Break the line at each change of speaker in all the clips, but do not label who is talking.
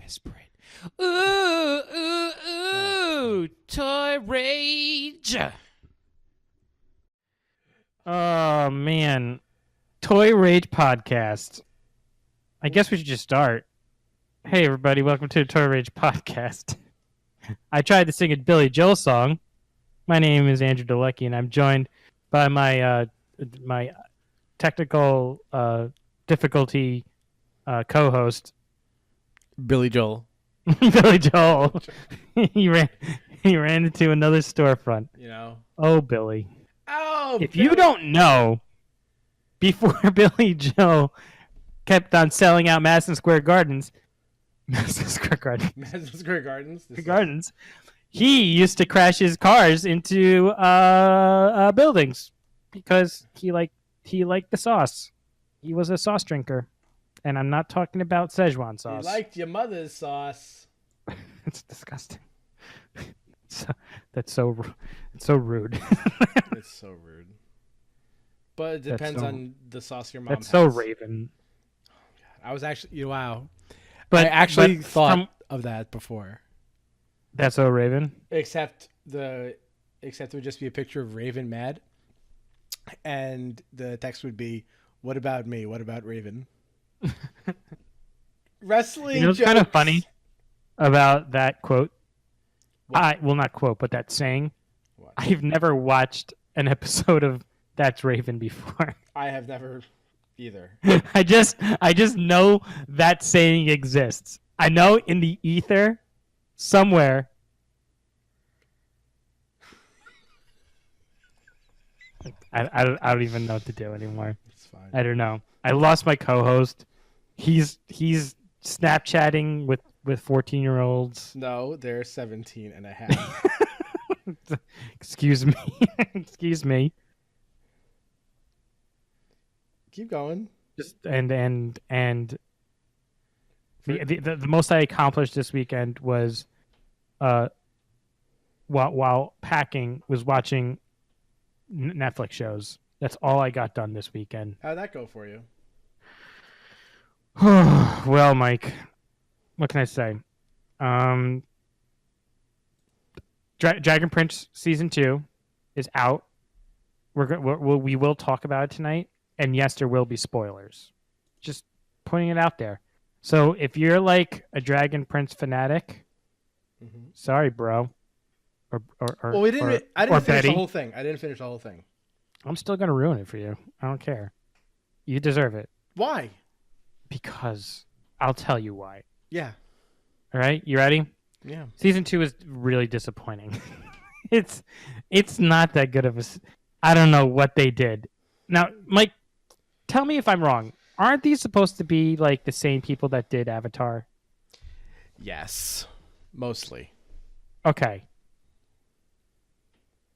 desperate. Ooh, ooh, ooh, Toy Rage.
Oh, man. Toy Rage Podcast. I guess we should just start. Hey, everybody. Welcome to the Toy Rage Podcast. I tried to sing a Billy Joel song. My name is Andrew Delecky, and I'm joined by my technical difficulty co-host,
Billy Joel.
Billy Joel. he ran into another storefront.
You know.
Oh, Billy.
Oh,
If you don't know, before Billy Joel kept on selling out Madison Square Gardens, he used to crash his cars into buildings because he liked the sauce. He was a sauce drinker, and I'm not talking about Szechuan sauce.
You liked your mother's sauce.
It's disgusting. It's so rude.
It's so rude. But it depends on the sauce your mom has.
That's so Raven.
I was actually, wow.
But
I actually
but
thought of that before.
That's so Raven.
Except it would just be a picture of Raven mad, and the text would be, "What about me? What about Raven?" Wrestling.
You know what's kind of funny about that quote? Not quote, but that saying.
What?
I've never watched an episode of That's Raven before.
I have never either.
I just know that saying exists. I know in the ether somewhere. I don't even know what to do anymore.
It's fine.
I don't know. I lost my co-host. He's Snapchatting with 14-year-olds.
No, they're 17 and a half.
Excuse me. Excuse me.
Keep going.
Just and the most I accomplished this weekend was while packing was watching Netflix shows. That's all I got done this weekend.
How'd that go for you?
Well, Mike, what can I say? Dragon Prince season 2 is out. We will talk about it tonight, and yes, there will be spoilers. Just putting it out there. So if you're like a Dragon Prince fanatic, sorry, bro.
I didn't finish the whole thing.
I'm still gonna ruin it for you. I don't care. You deserve it.
Why?
Because I'll tell you why.
Yeah.
All right, you ready?
Yeah.
Season 2 is really disappointing. It's not that good of a. I don't know what they did. Now, Mike, tell me if I'm wrong. Aren't these supposed to be like the same people that did Avatar?
Yes, mostly.
Okay.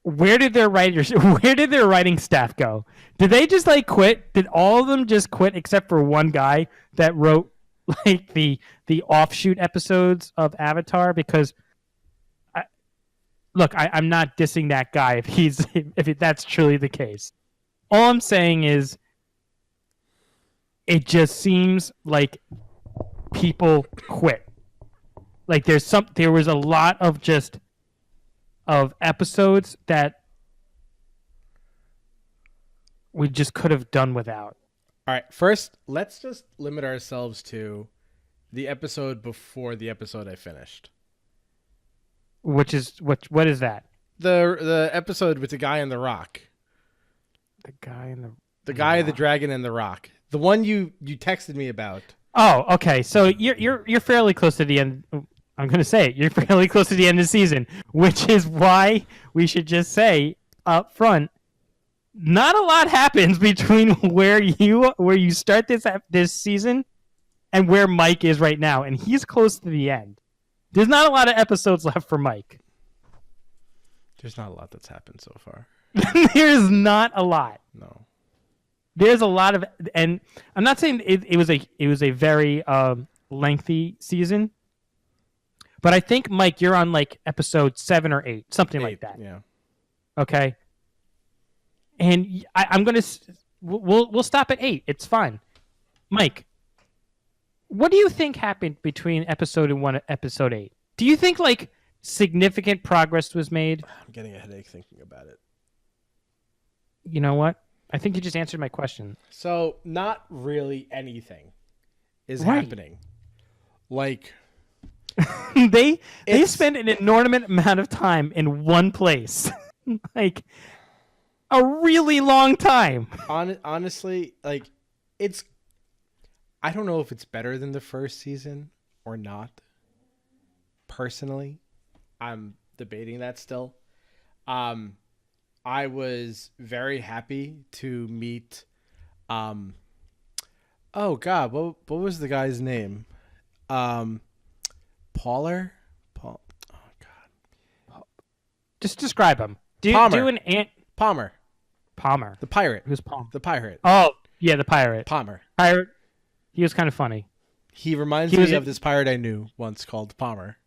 Where did their writing staff go? Did they just like quit? Did all of them just quit except for one guy that wrote like the offshoot episodes of Avatar? Because I'm not dissing that guy if that's truly the case. All I'm saying is it just seems like people quit. Like there was a lot of episodes that we just could have done without.
All right, first, let's just limit ourselves to the episode before the episode I finished.
Which is what is that?
The episode with the guy in the rock.
The guy
the dragon and the rock. The one you texted me about.
Oh, okay. So you're fairly close to the end. I'm going to say it. You're fairly close to the end of the season, which is why we should just say up front, not a lot happens between where you start this season and where Mike is right now, and he's close to the end. There's not a lot of episodes left for Mike.
There's not a lot that's happened so far.
There's not a lot.
No.
There's a lot of, and I'm not saying it was a very lengthy season, but I think Mike, you're on like episode 7 or 8, something like that.
Yeah.
Okay. And I'm gonna we'll stop at 8. It's fine. Mike, What do you think happened between episode 1 and episode 8? Do you think like significant progress was made?
I'm getting a headache thinking about it.
You know what? I think you just answered my question.
So, not really anything is
Right.
happening. Like,
they
It's-
spend an inordinate amount of time in one place. Like a really long time.
honestly, like, it's. I don't know if it's better than the first season or not. Personally, I'm debating that still. I was very happy to meet. Oh God, what was the guy's name? Pauler. Paul. Oh God.
Just describe him.
Palmer.
Do an ant
Palmer,
Palmer.
the pirate.
Who's Palmer?
The pirate.
Oh, yeah, the pirate.
Palmer.
Pirate. He was kind of funny.
He reminds
He was
me
a-
of this pirate I knew once called Palmer.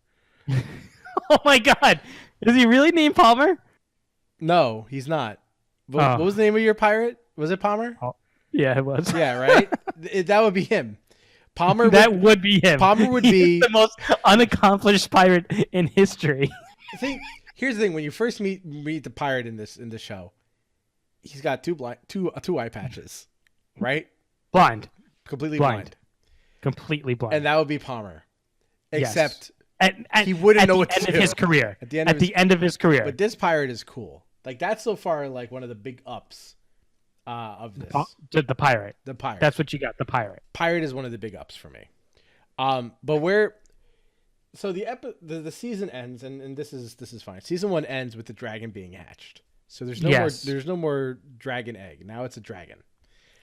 Oh my God, is he really named Palmer?
No, he's not. What,
Oh.
what was the name of your pirate? Was it Palmer?
Yeah, it was.
Yeah, right. That would be him. Palmer.
That
would,
would be him.
Palmer would
He's
be-
the most unaccomplished pirate in history.
Here's the thing: when you first meet the pirate in this show, he's got two eye patches, right?
Blind.
Completely
Blind.
blind.
Completely blind.
And that would be Palmer.
Yes.
Except
At,
he wouldn't
at
know
the
what to
end of
do.
his career.
At the end
At
of
the
his-
end of his career.
But this pirate is cool. Like, that's so far like one of the big ups of this.
The pirate.
The pirate.
That's what you got. The pirate.
Pirate is one of the big ups for me. But where so the season ends, and this is fine. Season 1 ends with the dragon being hatched. So
Yes.
there's no more dragon egg. Now it's a dragon.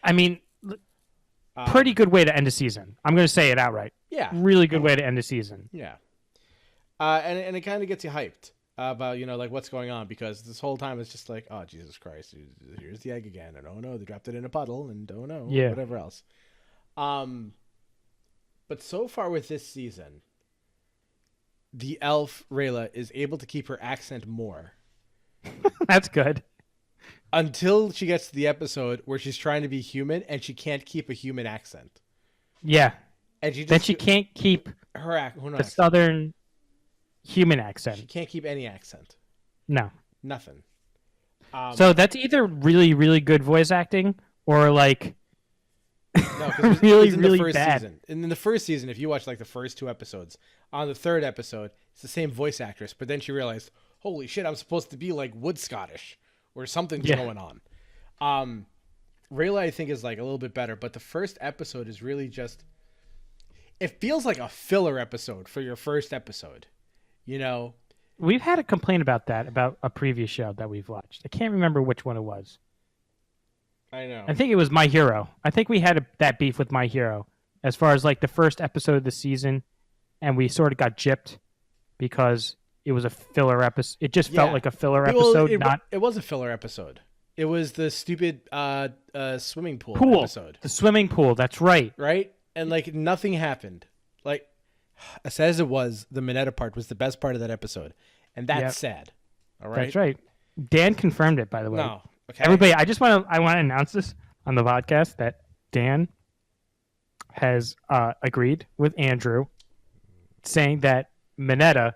I mean, pretty good way to end a season. I'm going to say it outright.
Yeah.
Really good way to end a season.
Yeah. And it kind of gets you hyped about, like what's going on, because this whole time it's just like, oh, Jesus Christ, here's the egg again. And oh no, they dropped it in a puddle, and oh no,
Yeah.
whatever else. But so far with this season, the elf Rayla is able to keep her accent more
That's good.
until she gets to the episode where she's trying to be human and she can't keep a human accent.
Yeah.
And she just
Then she can't keep the southern human
She
accent.
can't keep any accent.
No.
Nothing.
So that's either really, really good voice acting or like
No, because
really,
in
really
the first
bad.
season. And in the first season, if you watch like the first 2 episodes, on the 3rd episode, it's the same voice actress. But then she realized, holy shit, I'm supposed to be like Wood Scottish or something's
Yeah.
going on. Rayla, I think, is like a little bit better, but the first episode is really just. It feels like a filler episode for your first episode.
We've had a complaint about that, about a previous show that we've watched. I can't remember which one it was.
I know.
I think it was My Hero. I think we had that beef with My Hero as far as like the first episode of the season, and we sort of got gypped because it was a filler episode. It just felt
Yeah.
like a filler
Well,
episode,
it,
not
it was a filler episode. It was the stupid swimming pool
pool.
episode.
The swimming pool. That's right.
Right? And like nothing happened. Like as sad as it was, the Mineta part was the best part of that episode. And that's
Yep.
sad. All right.
That's right. Dan confirmed it, by the way.
No. Okay.
Everybody, I want to announce this on the podcast that Dan has agreed with Andrew, saying that Mineta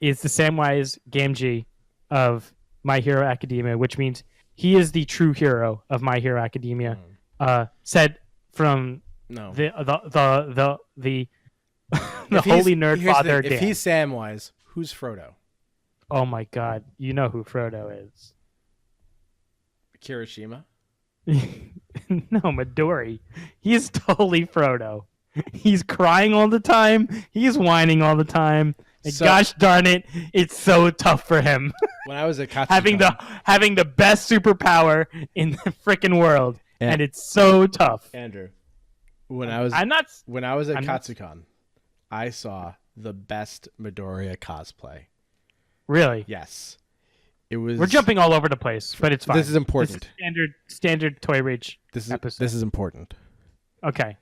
is the Samwise Gamgee of My Hero Academia, which means he is the true hero of My Hero Academia. Said from
No.
the the
If he's-
holy nerd
here's the
father
thing,
Dan.
If he's Samwise, who's Frodo?
Oh my God, you know who Frodo is.
Kirishima?
No, Midori. He's totally Frodo. He's crying all the time. He's whining all the time. And
So-
gosh darn it, it's so tough for him
When I was at Katsucon,
having the best superpower in the freaking world,
Yeah.
and it's so tough.
Andrew. When I was
I'm not.
at
I'm not-
Katsucon, I saw the best Midoriya cosplay.
Really.
Yes. It was
We're jumping all over the place, but it's fine.
This is important.
This is standard Toy Rage
This
episode.
is important.
Okay.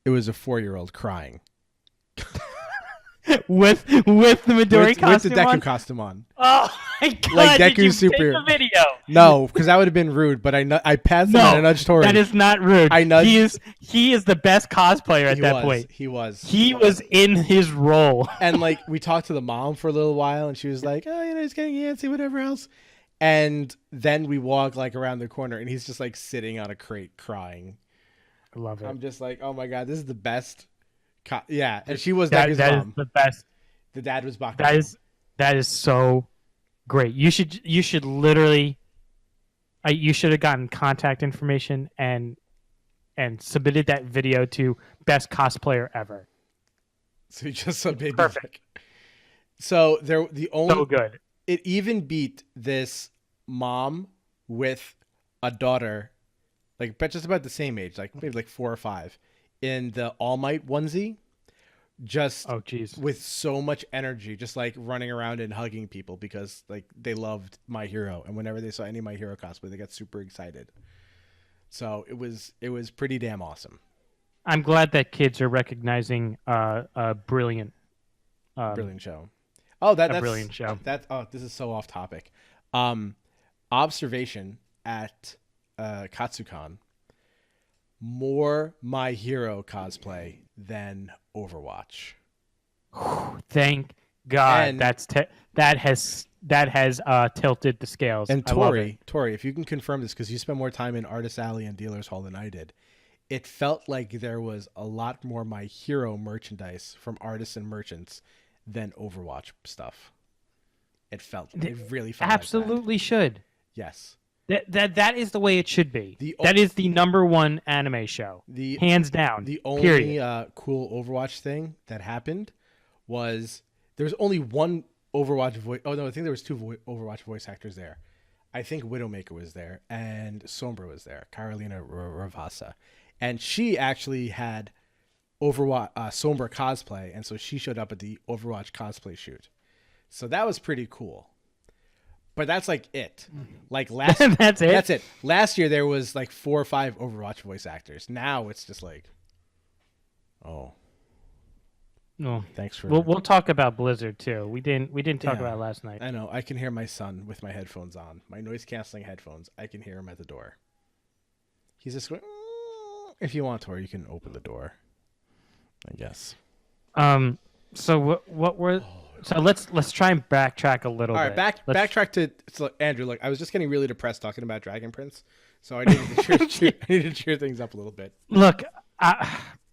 It was a 4-year-old crying.
with the Midori
with
costume
the Deku
on?
costume on.
Oh, my god!
Like
did you
Deku's super-
take a video?
No, because that would have been rude. But I passed him and I
No,
nudged Tori.
that is not rude.
I nudged-
He is the best cosplayer at
He
that
was.
point.
He was.
He was in his role.
And like we talked to the mom for a little while, and she was like, "Oh, you know, he's getting antsy, whatever else." And then we walk like around the corner, and he's just like sitting on a crate crying.
I love it.
I'm just like, "Oh my god, this is the best." Yeah, and she was
that
Deku's
is
mom.
the best.
The dad was Bakugo.
That is so great. You should literally. You should have gotten contact information and submitted that video to best cosplayer ever.
So he just saw baby.
Perfect.
So the only
So good.
it even beat this mom with a daughter, like but just about the same age, like maybe like 4 or 5, in the All Might onesie, just
Oh jeez.
with so much energy, just like running around and hugging people because like they loved My Hero, and whenever they saw any My Hero cosplay, they got super excited. So it was pretty damn awesome.
I'm glad that kids are recognizing a brilliant.
Brilliant show. Oh, that's
brilliant show.
This is so off topic. Observation at Katsucon. More My Hero cosplay than Overwatch.
Thank God
And-
that has tilted the scales.
And
I love it.
Tori, if you can confirm this, because you spent more time in Artist Alley and Dealers Hall than I did, it felt like there was a lot more My Hero merchandise from artists and merchants than Overwatch stuff. It really felt
Absolutely should.
like that. Yes.
That is the way it should be.
The
That is the number one anime show, hands down.
The only
period.
cool Overwatch thing that happened was there was only one Overwatch voice. Oh no, I think there was 2 Overwatch voice actors there. I think Widowmaker was there and Sombra was there, Carolina Ravassa, and she actually had Overwatch Sombra cosplay, and so she showed up at the Overwatch cosplay shoot. So that was pretty cool. But that's like it. Like last
That's it?
That's it. Last year there was like 4 or 5 Overwatch voice actors. Now it's just like, oh,
No.
thanks for
We'll talk about Blizzard too. We didn't talk
Yeah.
about it last night.
I know. I can hear my son with my headphones on. My noise canceling headphones. I can hear him at the door. He's just going, if you want, Tori, you can open the door. I guess.
So what were so let's try and backtrack a little
All
bit.
right,
Let's-
backtrack to Andrew. Look, I was just getting really depressed talking about Dragon Prince, so I needed to cheer things up a little bit.
Look,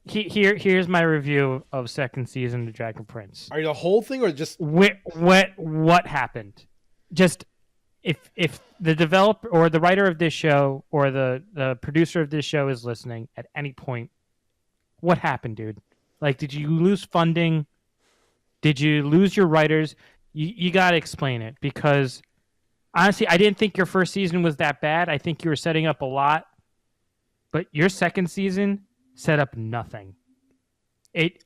here's my review of second season of Dragon Prince.
Are you the whole thing or just?
What happened? Just if the developer or the writer of this show or the producer of this show is listening at any point, what happened, dude? Like, did you lose funding? Did you lose your writers? You got to explain it, because honestly, I didn't think your first season was that bad. I think you were setting up a lot, but your second season set up nothing. It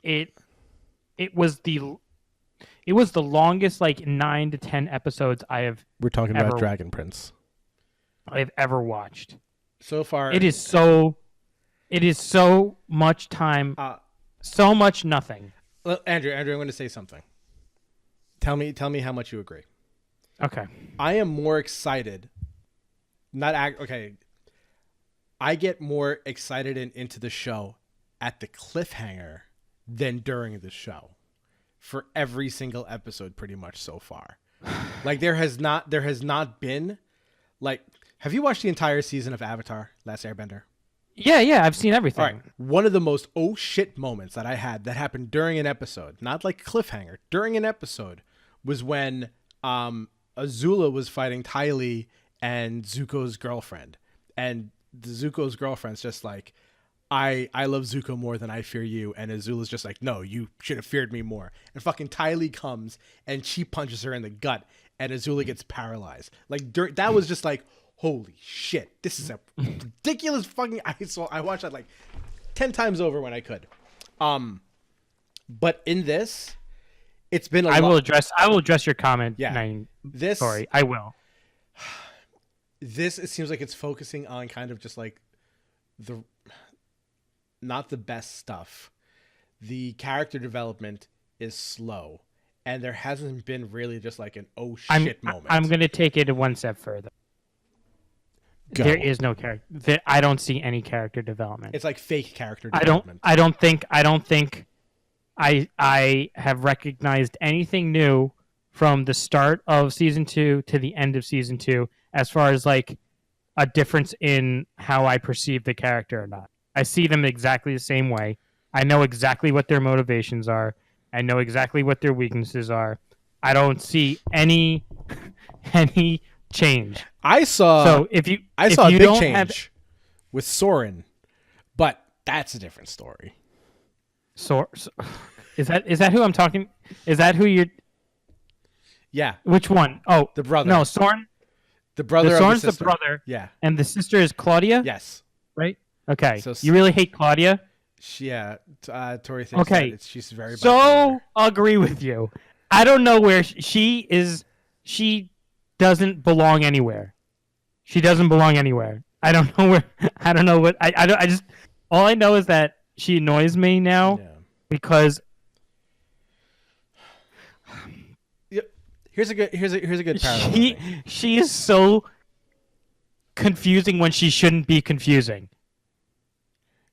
was the longest, like 9 to 10 episodes
We're talking
Ever-
about Dragon Prince.
I've ever watched.
So far,
It is so much time, so much nothing.
Well, Andrew, I'm going to say something. Tell me how much you agree.
Okay.
I am more excited. Okay. I get more excited and into the show at the cliffhanger than during the show. For every single episode, pretty much so far. Like there has not been, like, have you watched the entire season of Avatar: Last Airbender?
Yeah, I've seen everything.
All right. One of the most oh shit moments that I had that happened during an episode, not like cliffhanger, during an episode, was when Azula was fighting Ty Lee and Zuko's girlfriend. And Zuko's girlfriend's just like, I love Zuko more than I fear you. And Azula's just like, no, you should have feared me more. And fucking Ty Lee comes and she punches her in the gut and Azula gets paralyzed. Like that was just like, holy shit, this is a ridiculous fucking. I watched that like 10 times over when I could. But in this, it's been
I will address your comment.
Yeah.
Sorry, I will.
This, it seems like it's focusing on kind of just like not the best stuff. The character development is slow, and there hasn't been really just like an oh
I'm
shit moment.
I'm gonna take it one step further.
Go.
There is no character. I don't see any character development.
It's like fake character
I
development.
don't think I have recognized anything new from the start of season 2 to the end of season 2 as far as like a difference in how I perceive the character or not. I see them exactly the same way. I know exactly what their motivations are. I know exactly what their weaknesses are. I don't see any change.
I saw
So if you
a
you
big
don't
change
have
with Soren, but that's a different story.
is that who I'm talking? Is that who you're?
Yeah,
Which one? Oh,
the brother.
No, Soren.
the brother.
The
of
Soren's
the,
the
sister.
brother,
Yeah.
and the sister is Claudia.
Yes.
Right. Okay.
So
you really hate Claudia.
Yeah. Tori thinks
Okay.
that she's very.
So
bipolar.
I'll agree with you. I don't know where she is. She doesn't belong anywhere. She doesn't belong anywhere. I don't know where. I don't know what. I don't. I just. All I know is that she annoys me now
Yeah.
because
Here's a good parallel.
she is so confusing when she shouldn't be confusing.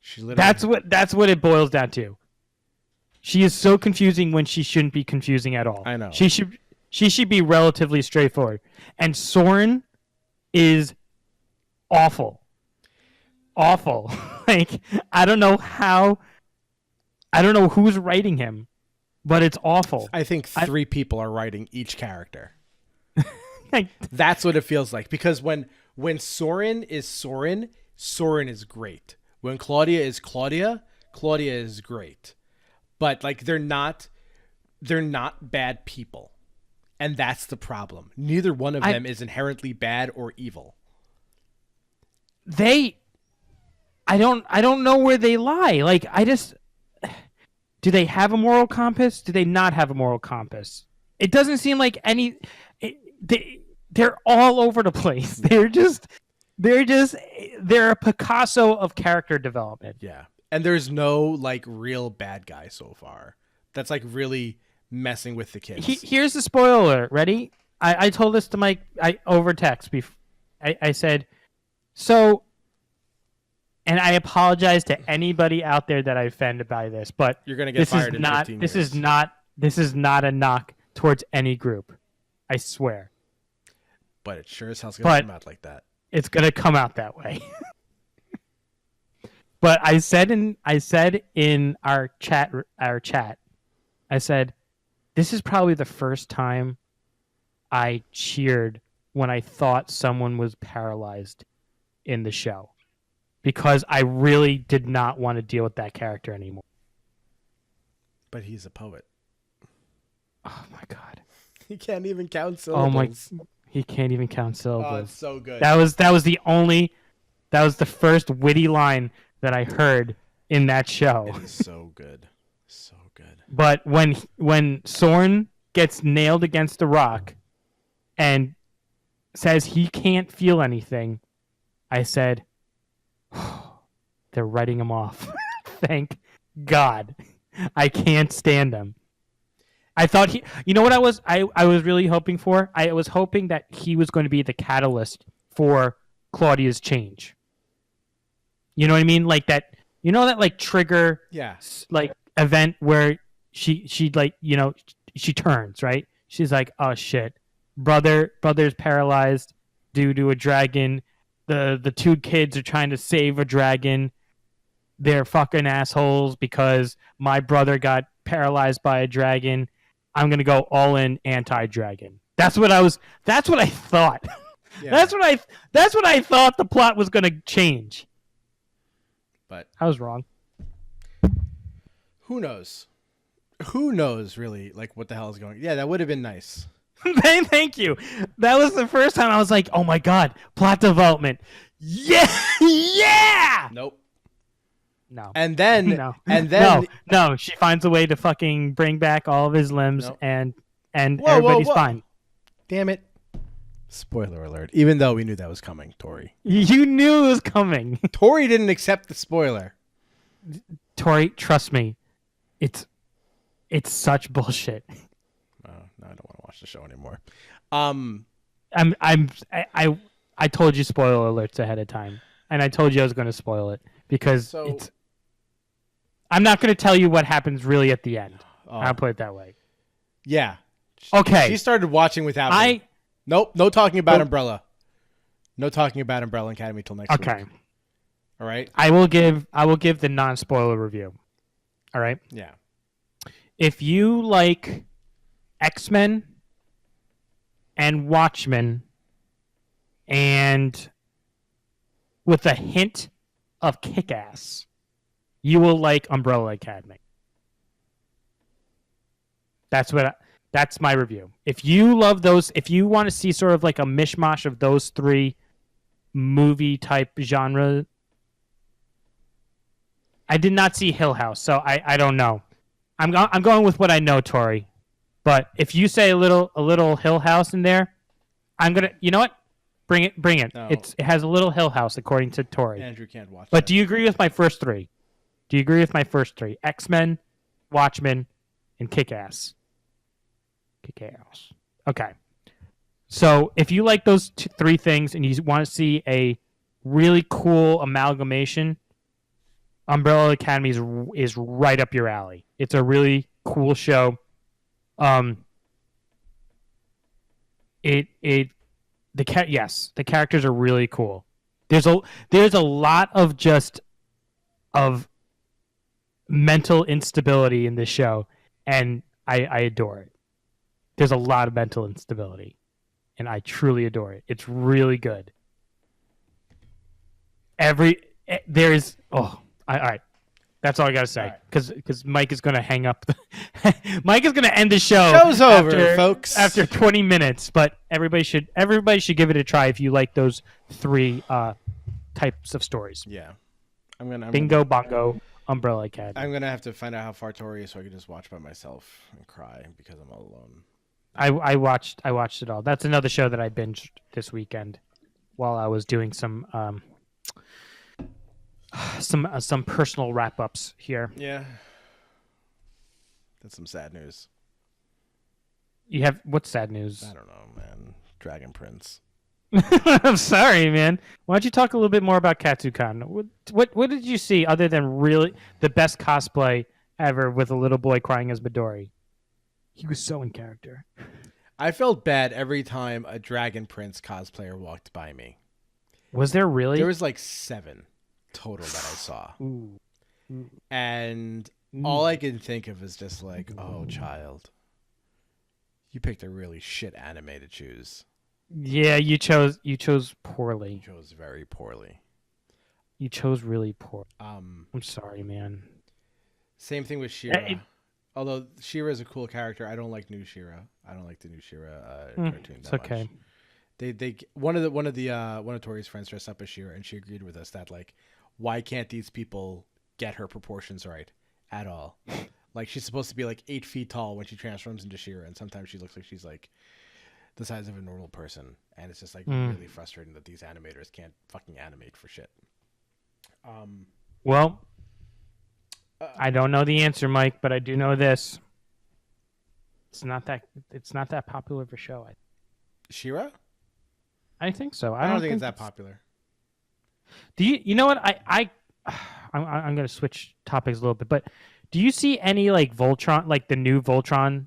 She literally.
That's what it boils down to. She is so confusing when she shouldn't be confusing at all.
I know.
She should be relatively straightforward. And Soren is awful. Awful. Like I don't know who's writing him, but it's awful.
I think 3 people are writing each character.
Like,
That's what it feels like, because when Soren is Soren, Soren is great. When Claudia is Claudia, Claudia is great. But like they're not bad people. And that's the problem. Neither one of them is inherently bad or evil.
I don't know where they lie. Like do they have a moral compass? Do they not have a moral compass? It doesn't seem like they're all over the place. They're a Picasso of character development.
Yeah. And there's no like real bad guy so far. That's like really messing with the kids.
Here's the spoiler. Ready? I told this to Mike over text. I said, so, and I apologize to anybody out there that I offended by this, but
You're gonna get fired in 15 years.
This is not a knock towards any group. I swear.
But it sure as hell's gonna come out like that.
It's gonna come out that way. But I said in our chat, I said, this is probably the first time I cheered when I thought someone was paralyzed in the show, because I really did not want to deal with that character anymore.
But he's a poet.
Oh my god.
He can't even count
Oh
syllables.
my, he can't even count syllables.
Oh, it's so good.
That was the first witty line that I heard in that show.
It is so good. So good.
But when Soren gets nailed against a rock and says he can't feel anything, I said, oh, they're writing him off. Thank God. I can't stand him. I thought you know what I was really hoping for? I was hoping that he was going to be the catalyst for Claudia's change. You know what I mean? Like that, you know, that like trigger,
Yeah.
like event where she like, you know, she turns, right? She's like, oh shit, brother's paralyzed due to a dragon. The 2 kids are trying to save a dragon. They're fucking assholes because my brother got paralyzed by a dragon. I'm gonna go all in anti-dragon. That's what I thought.
Yeah.
That's what I thought the plot was gonna change.
But
I was wrong.
who knows? Who knows really like what the hell is going? Yeah, that would have been nice.
Thank you. That was the first time I was like, oh my god, plot development. Yeah, yeah.
Nope.
No.
And then
No.
and then
No. She finds a way to fucking bring back all of his limbs,
Nope.
and
Whoa,
everybody's
whoa.
fine.
damn it. Spoiler alert. Even though we knew that was coming, Tori.
You knew it was coming.
Tori didn't accept the spoiler.
Tori, trust me, it's such bullshit.
watch the show anymore.
I told you spoiler alerts ahead of time, and I told you I was going to spoil it because it's. I'm not going to tell you what happens really at the end. I'll put it that way.
Yeah.
Okay.
She started watching without me. Nope. No talking about Umbrella. No talking about Umbrella Academy till next week.
Okay.
All right.
I will give the non-spoiler review. All right.
Yeah.
If you like X-Men and Watchmen and with a hint of Kick-Ass, you will like Umbrella Academy. That's my review. If you love those, if you want to see sort of like a mishmash of those three movie type genre, I did not see Hill House, so I don't know. I'm going with what I know, Tori. But if you say a little Hill House in there, I'm gonna. You know what? Bring it.
No.
It has a little Hill House according to Tori.
Andrew can't watch.
But do you agree with my first three? Do you agree with my first three? X-Men, Watchmen, and Kick-Ass. Kick-Ass. Okay. So if you like those three things and you want to see a really cool amalgamation, Umbrella Academy is right up your alley. It's a really cool show. The characters are really cool. There's a lot of just of mental instability in this show, and I adore it. There's a lot of mental instability, and I truly adore it. It's really good. All right. That's all I gotta say. Because Mike is gonna hang up. Mike is gonna end the show.
Show's over, folks.
After 20 minutes, but everybody should give it a try if you like those three types of stories.
Yeah,
Bingo Bongo, Umbrella Academy.
I'm gonna have to find out how far Tori is so I can just watch by myself and cry because I'm all alone.
I watched it all. That's another show that I binged this weekend while I was doing some personal wrap ups here.
Yeah, that's some sad news.
You have what's sad news?
I don't know, man. Dragon Prince.
I'm sorry, man. Why don't you talk a little bit more about Katsukan? What did you see other than really the best cosplay ever with a little boy crying as Midori? He was so in character.
I felt bad every time a Dragon Prince cosplayer walked by me.
Was there really?
There was like 7 total that I saw.
Ooh.
And all I can think of is just like, oh, child, you picked a really shit anime to choose.
Yeah, you chose poorly.
You chose very poorly.
You chose really poor. I'm sorry, man.
Same thing with She-Ra. Although She-Ra is a cool character, I don't like new She-Ra. I don't like the new She-Ra cartoon
it's
that
okay.
much. One of Tori's friends dressed up as She-Ra, and she agreed with us that like, why can't these people get her proportions right at all? Like she's supposed to be like 8 feet tall when she transforms into She-Ra, and sometimes she looks like she's like the size of a normal person, and it's just like really frustrating that these animators can't fucking animate for shit.
Well, I don't know the answer, Mike, but I do know this. It's not that popular of a show.
She-Ra?
I think so.
I don't think it's that popular.
Do you know what I'm going to switch topics a little bit, but do you see any like Voltron, like the new Voltron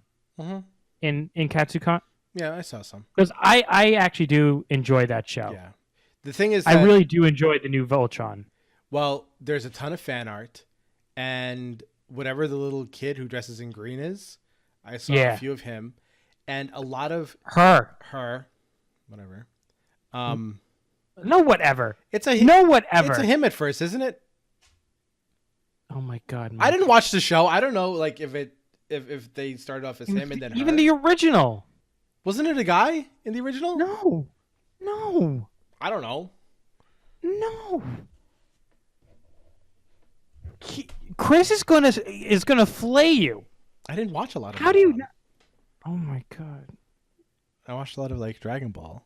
in Katsukan?
Yeah, I saw some.
Because I actually do enjoy that show.
Yeah. The thing is,
I really do enjoy the new Voltron.
Well, there's a ton of fan art, and whatever the little kid who dresses in green is, I saw a few of him, and a lot of
her,
whatever.
No, whatever.
It's a
whatever.
It's a him at first, isn't it?
Oh my god! Mike.
I didn't watch the show. I don't know, like if they started off as him and then
even
her.
the original.
Wasn't it a guy in the original?
No.
I don't know.
No. Chris is gonna flay you.
I didn't watch a lot of.
How do you? Oh my god.
I watched a lot of like Dragon Ball.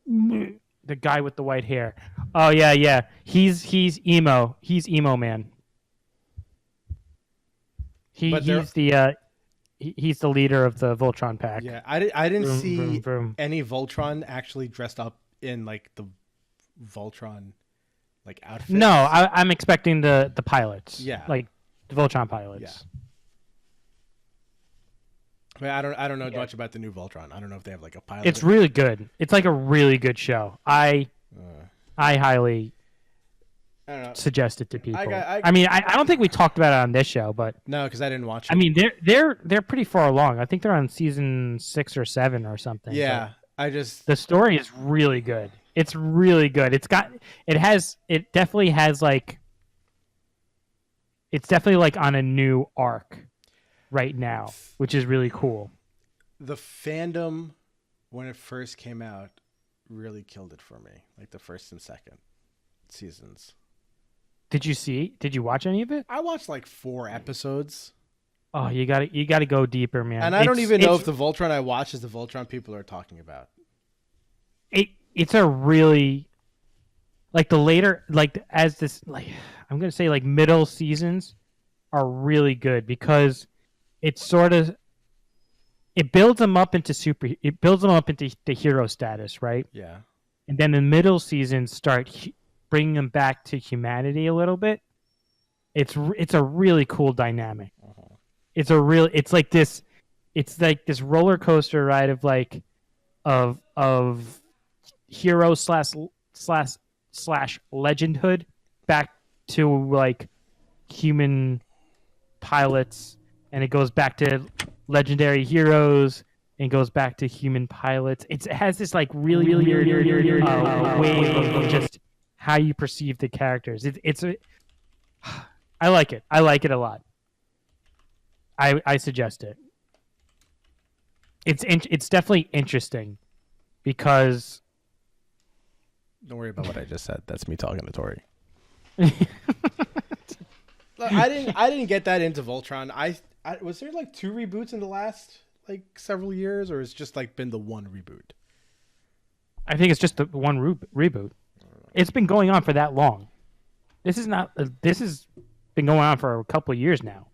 The guy with the white hair. Oh yeah. He's emo. He's emo man. He's the he's the leader of the Voltron pack.
Yeah, I didn't
Vroom,
see
vroom, vroom.
any Voltron actually dressed up in like the Voltron like outfits.
No, I'm expecting the pilots.
Yeah.
like the Voltron pilots.
I mean, I don't know much about the new Voltron. I don't know if they have like a pilot.
It's really good. It's like a really good show. I highly
I don't know.
suggest it to people.
I-
I mean, I don't think we talked about it on this show, but
No, because I didn't watch it.
I mean, they're pretty far along. I think they're on season 6 or 7 or something.
yeah, I just
The story is really good. It's really good. It definitely has like, it's definitely like on a new arc right now, which is really cool.
the fandom when it first came out really killed it for me. Like the first and second seasons.
Did you watch any of it?
I watched like 4 episodes,
Oh, you gotta go deeper, man.
and I don't even know
it's-
if the Voltron I watch is the Voltron people are talking about.
it's a really like the later like as this like I'm gonna say like middle seasons are really good because it's sort of it builds them up into the hero status, right?
Yeah.
And then the middle seasons start bringing them back to humanity a little bit. It's a really cool dynamic. It's like this roller coaster ride of like of hero slash legendhood back to like human pilots, and it goes back to legendary heroes and goes back to human pilots. It has this like really weird wave of just how you perceive the characters. I like it. I like it a lot. I suggest it. It's definitely interesting because
Don't worry about what I just said. That's me talking to Tori. Look, I didn't get that into Voltron. I was there like 2 reboots in the last like several years, or it's just like been the one reboot?
I think it's just the one reboot. It's been going on for that long. This has been going on for a couple of years now.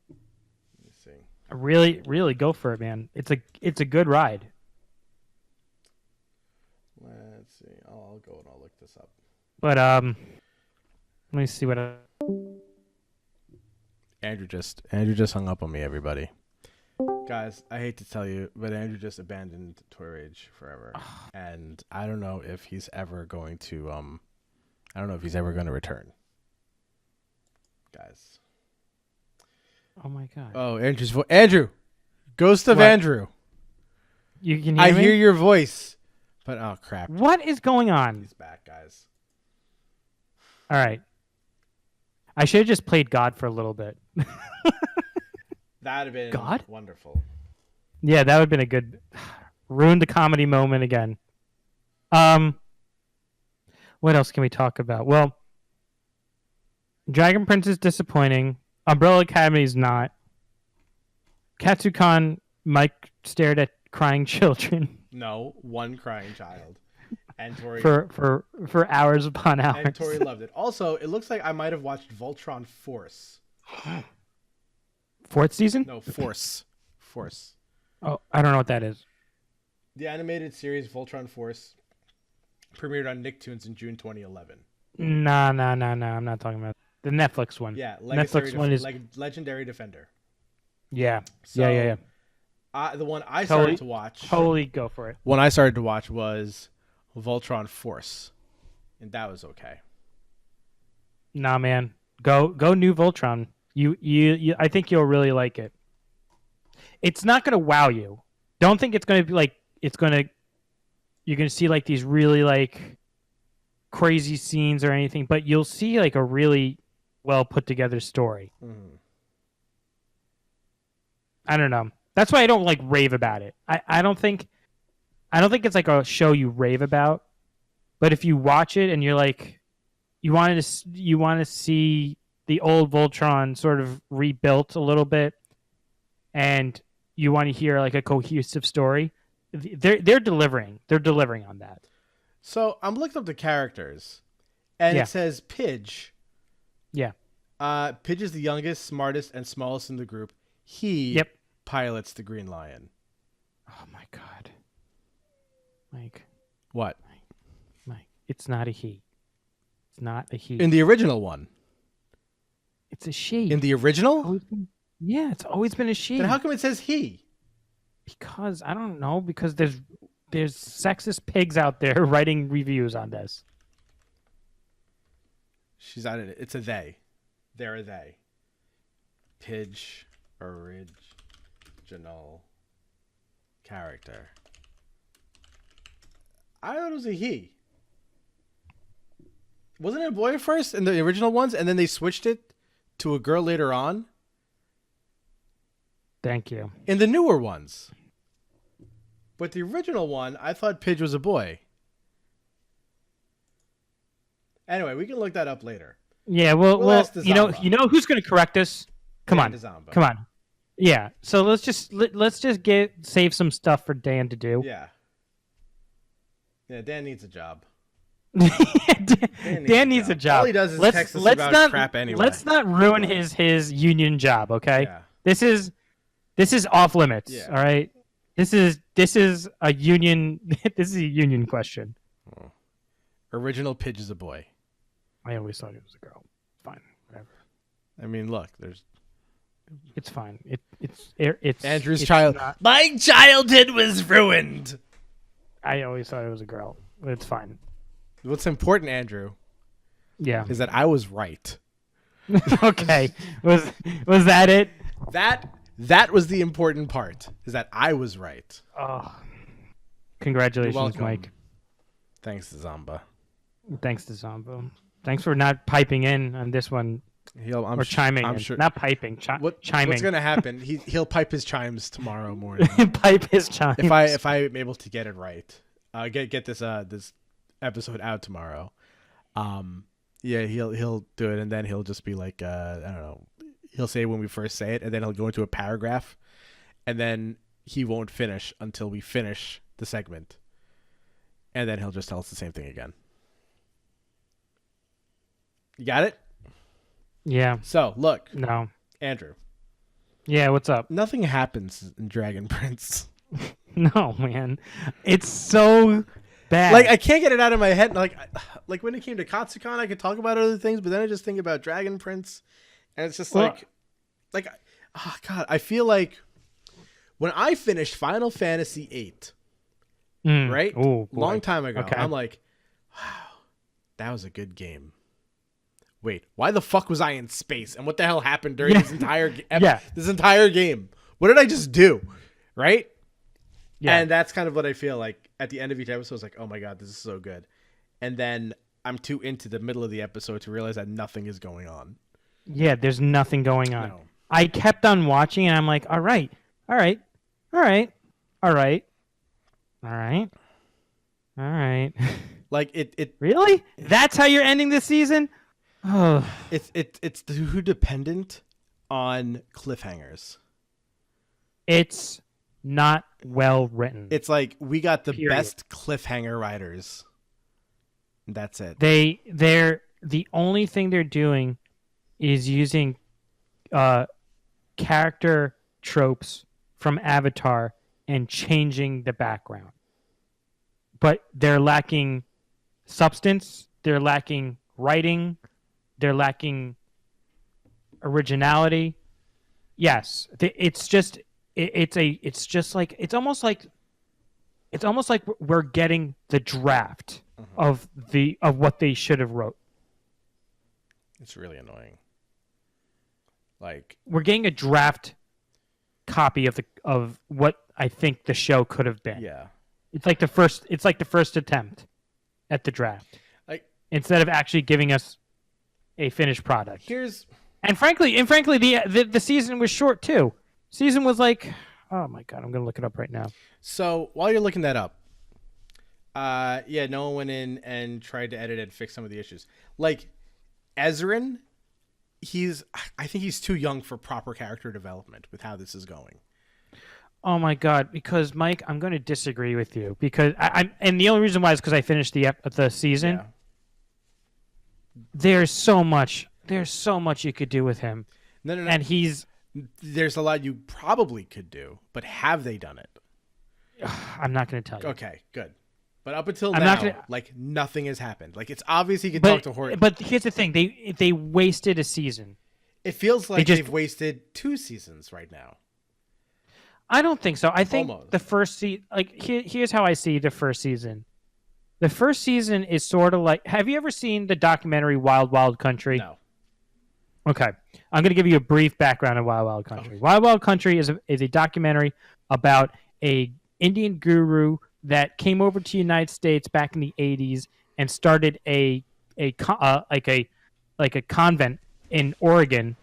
Let me see.
Really, really go for it, man. It's a good ride.
Let's see. I'll go and I'll look this up.
But let me see what.
Andrew just hung up on me, everybody. Guys, I hate to tell you, but Andrew just abandoned Toy Rage forever, and I don't know if he's ever going to return. Guys.
Oh my god!
Oh, Andrew, Ghost of
What?
Andrew.
You can hear
I
me?
hear your voice, but oh crap,
What is going on?
he's back, guys.
All right. I should have just played God for a little bit.
That'd have been
God?
wonderful.
Yeah, that would have been a good ruined the comedy moment again. What else can we talk about? Well, Dragon Prince is disappointing. Umbrella Academy is not. Katsucon Mike stared at crying children
No, one crying child, and Tori
for hours upon hours.
and Tori loved it. Also, it looks like I might have watched Voltron Force.
4th season?
No, Force.
Oh, I don't know what that is.
The animated series Voltron Force premiered on Nicktoons in June 2011.
No. I'm not talking about the Netflix one.
Yeah,
Netflix one is
Legendary Defender.
yeah.
So,
yeah.
The one I started to watch.
Totally go for it.
One I started to watch was Voltron Force, and that was okay.
Nah, man. Go new Voltron. You I think you'll really like it. It's not gonna wow you. Don't think it's gonna be like you're gonna see like these really like crazy scenes or anything, but you'll see like a really well put together story.
Mhm.
I don't know. That's why I don't like rave about it. I don't think it's like a show you rave about. But if you watch it and you're like you want to see the old Voltron sort of rebuilt a little bit, and you want to hear like a cohesive story, they're delivering. They're delivering on that.
So I'm looking up the characters, and
Yeah.
it says Pidge.
Yeah.
Pidge is the youngest, smartest, and smallest in the group. he
Yep.
pilots the Green Lion.
Oh my God, Mike,
What?
it's not a he. It's not a he.
In the original one?
It's a she.
In the original?
Yeah, it's always been a she.
Then how come it says he?
Because I don't know. Because there's sexist pigs out there writing reviews on this.
She's not in it. It's a they. They're a they. Pidge original character. I thought it was a he. Wasn't it a boy at first in the original ones, and then they switched it to a girl later on?
Thank you.
In the newer ones. But the original one, I thought Pidge was a boy. Anyway, we can look that up later.
Yeah,
We'll
well,
ask the
you know
Zamba.
who's going to correct us? Come
Dan
on,
DeZamba.
come on. Yeah. So let's just save some stuff for Dan to do.
Yeah. Yeah, Dan needs a job.
Dan needs a job.
All he does is text us about
not,
crap anyway.
Let's not ruin his union job, okay?
Yeah.
This is off limits.
Yeah.
All right. This is a union. This is a union question.
Original Pidge is a boy.
I always thought it was a girl. Fine, whatever.
I mean, look, there's
It's fine. It's
Andrew's
it's
child.
not-
My childhood was ruined.
I always thought it was a girl. But it's fine.
What's important, Andrew,
Yeah.
is that I was right.
Okay. Was that it?
That was the important part. Is that I was right.
Oh. Congratulations,
You're welcome.
Mike.
Thanks to Zamba.
Thanks to Zombo. Thanks for not piping in on this one or chiming.
I'm
in.
sure.
Not piping. Chiming.
What's gonna happen? He'll pipe his chimes tomorrow morning.
Pipe his chimes.
if I'm able to get it right, get this this episode out tomorrow. Yeah, he'll do it, and then he'll just be like, I don't know. He'll say when we first say it, and then he'll go into a paragraph, and then he won't finish until we finish the segment, and then he'll just tell us the same thing again. You got it?
Yeah.
So look,
No.
Andrew.
Yeah. What's up?
Nothing happens in Dragon Prince.
No, man. It's so bad.
Like I can't get it out of my head. Like when it came to Katsucon, I could talk about other things, but then I just think about Dragon Prince, and it's just
Well-
oh God, I feel like when I finished Final Fantasy VIII, right,
Oh, boy.
long time ago,
Okay.
I'm like, wow, that was a good game. Wait, why the fuck was I in space? And what the hell happened during this entire this entire game? What did I just do? Right?
Yeah.
And that's kind of what I feel like at the end of each episode. It's like, oh my God, this is so good. And then I'm too into the middle of the episode to realize that nothing is going on.
Yeah, there's nothing going on.
No.
I kept on watching, and I'm like, all right.
Like it
Really? That's how you're ending this season? Oh,
it's too dependent on cliffhangers.
it's not well written.
It's like we got the
Period.
best cliffhanger writers. That's it.
They're the only thing they're doing is using character tropes from Avatar and changing the background. But they're lacking substance, they're lacking writing, they're lacking originality. Yes, it's almost like we're getting the draft of what they should have wrote.
It's really annoying. Like
We're getting a draft copy of what I think the show could have been.
yeah.
It's like the first attempt at the draft.
Like
Instead of actually giving us a finished product.
here's
And frankly, the season was short too. Season was like, oh my God, I'm gonna look it up right now.
so while you're looking that up, yeah, no one went in and tried to edit and fix some of the issues. Like Ezrin, I think he's too young for proper character development with how this is going.
Oh my God, because Mike, I'm going to disagree with you because and the only reason why is because I finished the season.
Yeah.
There's so much you could do with him,
No.
and he's
There's a lot you probably could do, but have they done it?
I'm not going to tell you.
Okay, good. But up until
I'm
now,
not gonna-
like nothing has happened. Like it's obvious he can talk to Horton.
But here's the thing: they wasted a season.
It feels like
just-
they've wasted 2 seasons right now.
I don't think so. I think
Almost.
the first here's how I see the first season. The first season is sort of like. Have you ever seen the documentary Wild Wild Country?
No.
Okay, I'm going to give you a brief background on Wild Wild Country. Wild Wild Country is a documentary about a Indian guru that came over to the United States back in the 80s and started a convent in Oregon,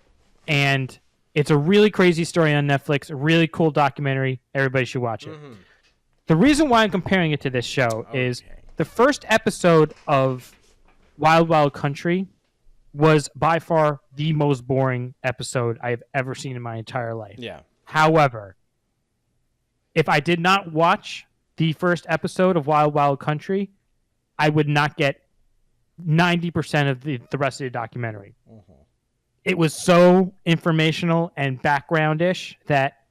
and it's a really crazy story on Netflix. A really cool documentary. Everybody should watch it.
Mm-hmm.
The reason why I'm comparing it to this show is
Okay.
the first episode of Wild Wild Country was by far the most boring episode I've ever seen in my entire life.
Yeah.
However, if I did not watch the first episode of Wild Wild Country, I would not get 90% of the rest of the documentary.
Mm-hmm.
It was so informational and background-ish that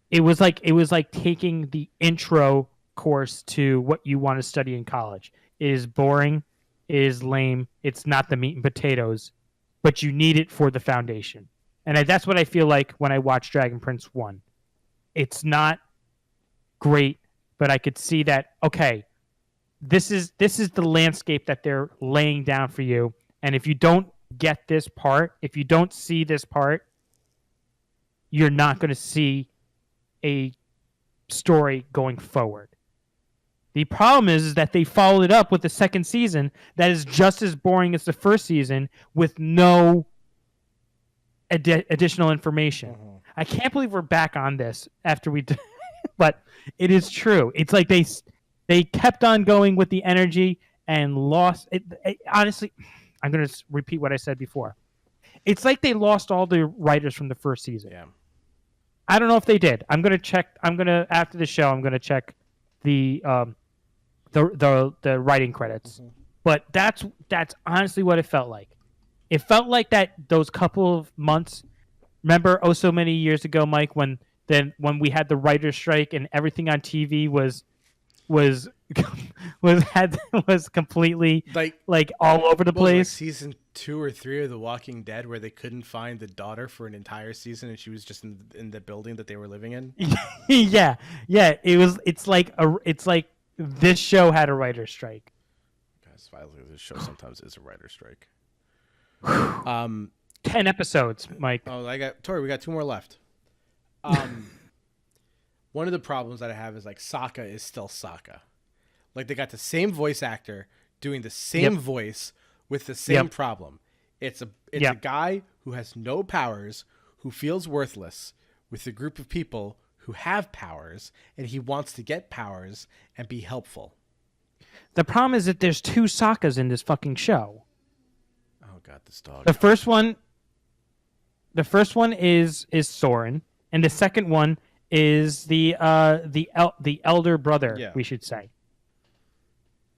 it was like taking the intro course to what you want to study in college. It is boring, it is lame, it's not the meat and potatoes, but you need it for the foundation. And that's what I feel like when I watch Dragon Prince 1. It's not great, but I could see that, okay, this is the landscape that they're laying down for you. And if you don't get this part, if you don't see this part, you're not going to see a story going forward. The problem is that they followed it up with the second season that is just as boring as the first season with no additional information.
Mm-hmm.
I can't believe we're back on this after we did, but it is true. It's like they kept on going with the energy and lost it. Honestly, I'm going to repeat what I said before. It's like they lost all the writers from the first season.
Yeah.
I don't know if they did. I'm going to check. After the show, I'm going to check the writing credits.
Mm-hmm.
But that's honestly what it felt like. It felt like that those couple of months. Remember, so many years ago, Mike, when we had the writer's strike and everything on TV was completely like all over the
What was it, like
place.
season 2 or 3 of The Walking Dead, where they couldn't find the daughter for an entire season, and she was just in the building that they were living in.
yeah. It's like this show had a writer's strike.
Guys, finally, this show sometimes is a writer's strike.
10 episodes, Mike.
Oh, Tori, we got 2 more left. One of the problems that I have is like Sokka is still Sokka. Like they got the same voice actor doing the same voice with the same problem. It's a guy who has no powers, who feels worthless, with a group of people who have powers, and he wants to get powers and be helpful.
The problem is that there's 2 Sokkas in this fucking show.
Oh god, this dog.
The first one is Soren, and the second one is the elder brother, we should say.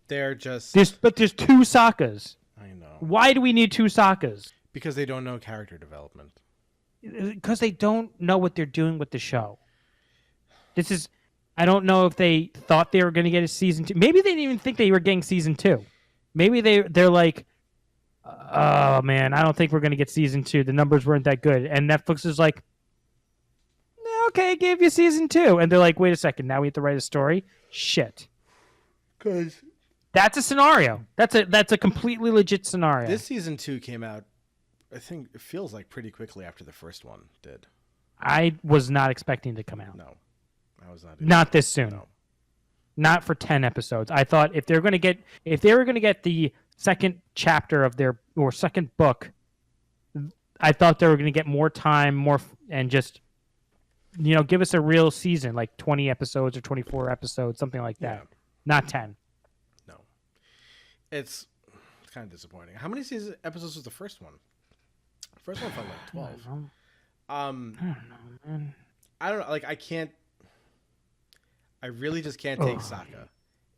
They're just
There's 2 Sokkas.
I know.
Why do we need 2 Sokkas?
Because they don't know character development.
Because they don't know what they're doing with the show. I don't know if they thought they were going to get a season 2. Maybe they didn't even think they were getting season 2. Maybe they're like, oh man, I don't think we're going to get season 2. The numbers weren't that good. And Netflix is like, okay, gave you season 2. And they're like, wait a second, now we have to write a story? Shit.
Because
That's a scenario. That's a completely legit scenario.
this season 2 came out, I think it feels like pretty quickly after the first one did.
I was not expecting to come out.
No, I was not.
Not this soon.
No.
Not for 10 episodes. I thought if they were going to get the second chapter of their or second book, I thought they were going to get more time, and just give us a real season, like 20 episodes or 24 episodes, something like that.
Yeah.
Not 10.
No, it's kind of disappointing. How many episodes was the first one? The first one felt like 12.
I don't know, man.
I don't know. Like I really just can't take Sokka.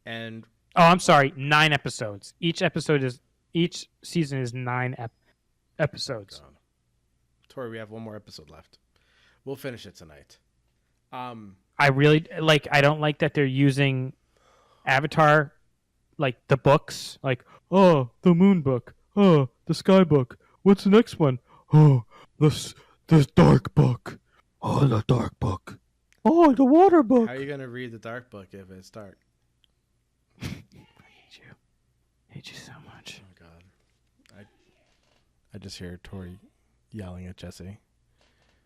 And
Oh, I'm sorry. 9 episodes. Each season is 9 episodes.
God, Tori, we have one more episode left. We'll finish it tonight.
I really like. I don't like that they're using Avatar, like the books. Like, oh, the Moon Book. Oh, the Sky Book. What's the next one? Oh, this Dark Book. Oh, the Dark Book. Oh, the Water Book.
How are you gonna read the dark book if it's dark?
I hate you. I hate you so much.
Oh my god. I just hear Tori yelling at Jesse.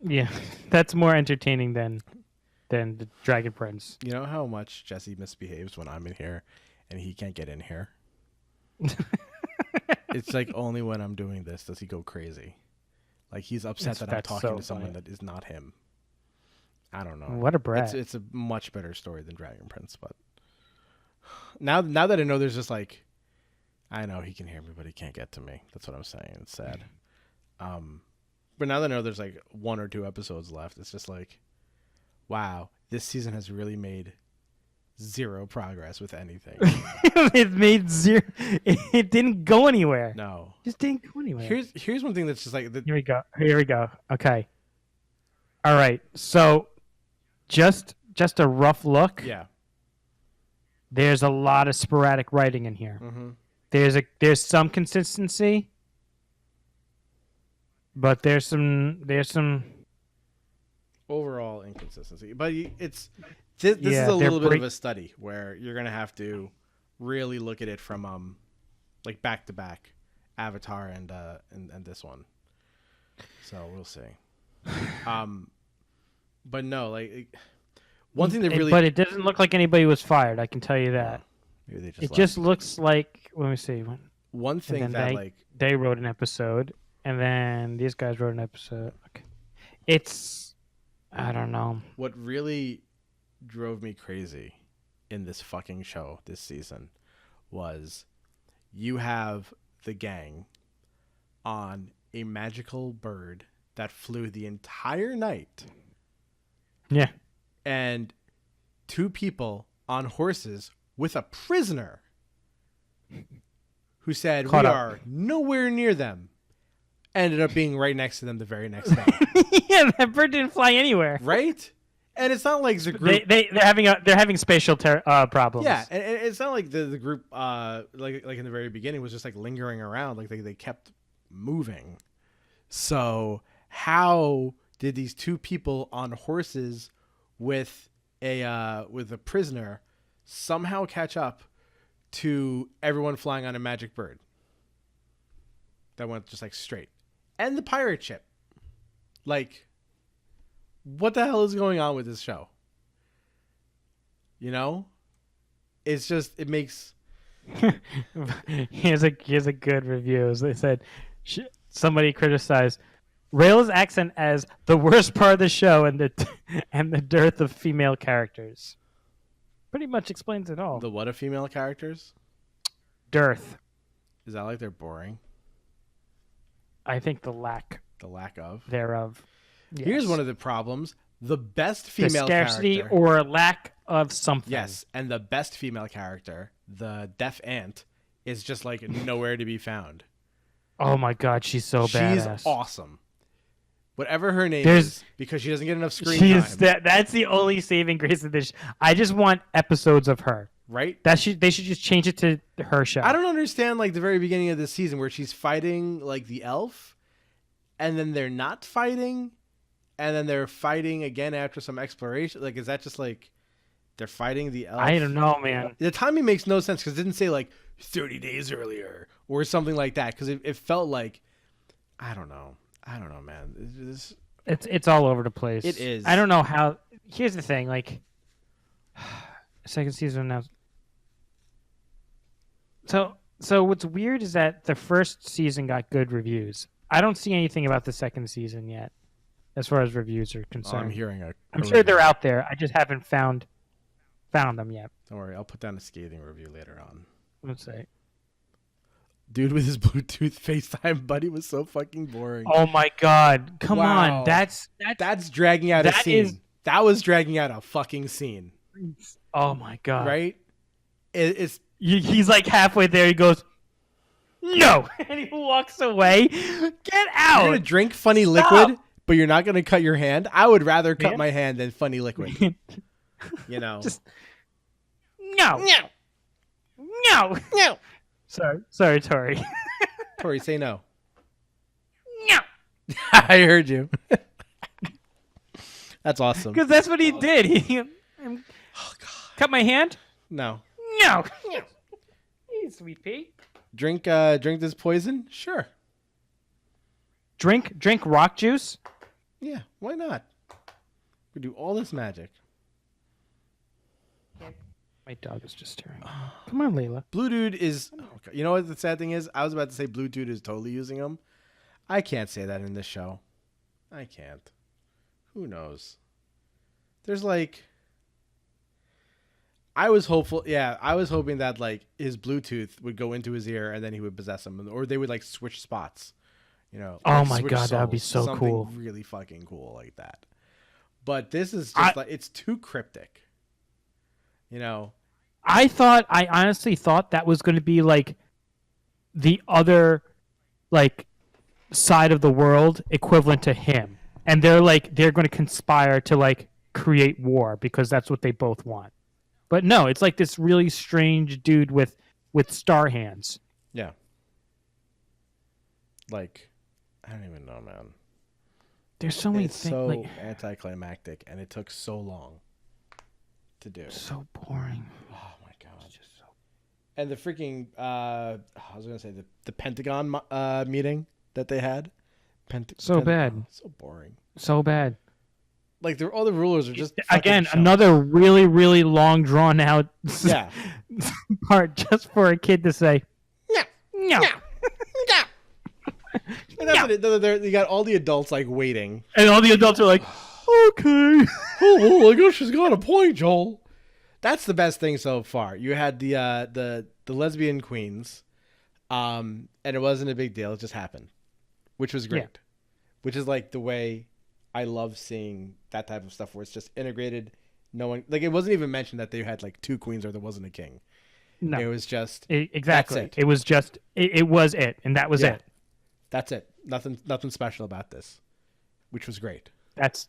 Yeah, that's more entertaining than the Dragon Prince.
You know how much Jesse misbehaves when I'm in here and he can't get in here? It's like only when I'm doing this does he go crazy. Like he's upset that I'm
That's
talking
so
to someone
funny.
that is not him. I don't know.
What a brat.
It's a much better story than Dragon Prince, but now that I know there's just like I know he can hear me, but he can't get to me. That's what I'm saying. It's sad. But now that I know there's like 1 or 2 episodes left, it's just like, wow, this season has really made zero progress with anything.
It made zero. It didn't go anywhere.
No.
Just didn't go anywhere.
Here's one thing that's just like
Here we go. Okay. All right. So, just a rough look.
yeah.
There's a lot of sporadic writing in here.
Mm-hmm.
There's some consistency, but there's some.
Overall inconsistency, but this is
Yeah,
a little
they're
bit of a study where you're gonna have to really look at it from like back to back, Avatar and this one. So we'll see. But no, like one thing that really,
But it doesn't look like anybody was fired. I can tell you that.
maybe they just
It
left.
just looks like. Let me see.
One thing
then
that
they-
like
They wrote an episode, and then these guys wrote an episode. Okay. It's, I don't know.
what really drove me crazy in this fucking show this season was you have the gang on a magical bird that flew the entire night
Yeah.
and 2 people on horses with a prisoner who said
Caught
we
up.
are nowhere near them, ended up being right next to them the very next day.
Yeah, that bird didn't fly anywhere.
Right? And it's not like the group
They're having spatial problems.
yeah, and it's not like the group like in the very beginning was just like lingering around, like they kept moving. So how did these 2 people on horses with a prisoner somehow catch up to everyone flying on a magic bird that went just like straight? And the pirate ship. Like, what the hell is going on with this show? You know? It's just, it makes...
here's a good review. They said somebody criticized Rail's accent as the worst part of the show and the dearth of female characters. Pretty much explains it all.
The what of female characters?
Dearth.
Is that like they're boring?
I think the lack
The lack of?
thereof.
Here's
Yes.
one of the problems. The best
the
female
scarcity
character...
or lack of something.
Yes, and the best female character, the deaf ant, is just like nowhere to be found.
Oh my god, she's so
She's
badass.
awesome. Whatever her name
There's-
is, because she doesn't get enough screen
She
time.
is that's the only saving grace of this. I just want episodes of her.
Right?
They should just change it to her show.
I don't understand like the very beginning of this season where she's fighting like the elf, and then they're not fighting, and then they're fighting again after some exploration. Like, is that just like they're fighting the elf?
I don't know, man.
The timing makes no sense because it didn't say like 30 days earlier or something like that, because it felt like I don't know, man.
It's all over the place.
It is.
I don't know how. Here's the thing, like second season now. So what's weird is that the first season got good reviews. I don't see anything about the second season yet, as far as reviews are
Oh,
concerned.
I'm hearing a.
I'm
a
sure they're
review.
out there. I just haven't found them yet.
Don't worry, I'll put down a scathing review later on.
Let's say.
Dude with his Bluetooth FaceTime buddy was so fucking boring.
Oh my god! Come
Wow.
on, that's
That's dragging out a
That
scene.
is-
That was dragging out a fucking scene,
oh my god!
right? It's
He's like halfway there. He goes, no, and he walks away. Get
You're
out.
gonna drink funny
Stop.
liquid, but you're not gonna cut your hand. I would rather cut
Yeah.
my hand than funny liquid. You know.
Just no, no. Sorry, Tori.
Tori, say no.
No,
I heard you. That's awesome.
because that's what he did. He cut my hand.
No.
No, hey, sweet pea.
Drink this poison? Sure.
Drink rock juice.
Yeah, why not? We do all this magic.
My dog is just staring. Come on, Layla.
Blue Dude is... Oh, God. You know what the sad thing is? I was about to say Blue Dude is totally using him. I can't say that in this show. I can't. Who knows? There's like... I was hopeful... Yeah, I was hoping that like his Bluetooth would go into his ear and then he would possess him. Or they would like switch spots. You know?
Oh
like,
my
switch
God, that would be
souls.
so
Something
cool.
really fucking cool like that. But this is just like... It's too cryptic. You know?
I honestly thought that was going to be like the other like side of the world equivalent to him. And they're going to conspire to like create war because that's what they both want. But no, it's like this really strange dude with star hands.
Yeah. Like, I don't even know, man.
There's so many
It's
things
so
like
anticlimactic, and it took so long to do.
so boring.
Oh my god! And the freaking I was gonna say the Pentagon meeting that they had.
So bad.
So boring.
So bad.
Like all the rulers are just fucking
Again,
chumps.
another really, really long, drawn out
Yeah.
part just for a kid to say,
Yeah.
no.
Yeah. And that's what you got all the adults like waiting.
And all the adults are like, okay.
Oh, I guess she's got a point, Joel. That's the best thing so far. You had the lesbian queens, and it wasn't a big deal. It just happened, which was great.
Yeah.
Which is like the way I love seeing that type of stuff where it's just integrated. No one like it wasn't even mentioned that they had like two queens or there wasn't a king.
No.
It was just
Exactly.
That's
It was just, it was it. And that was
Yeah.
it.
That's it. Nothing special about this, which was great.
That's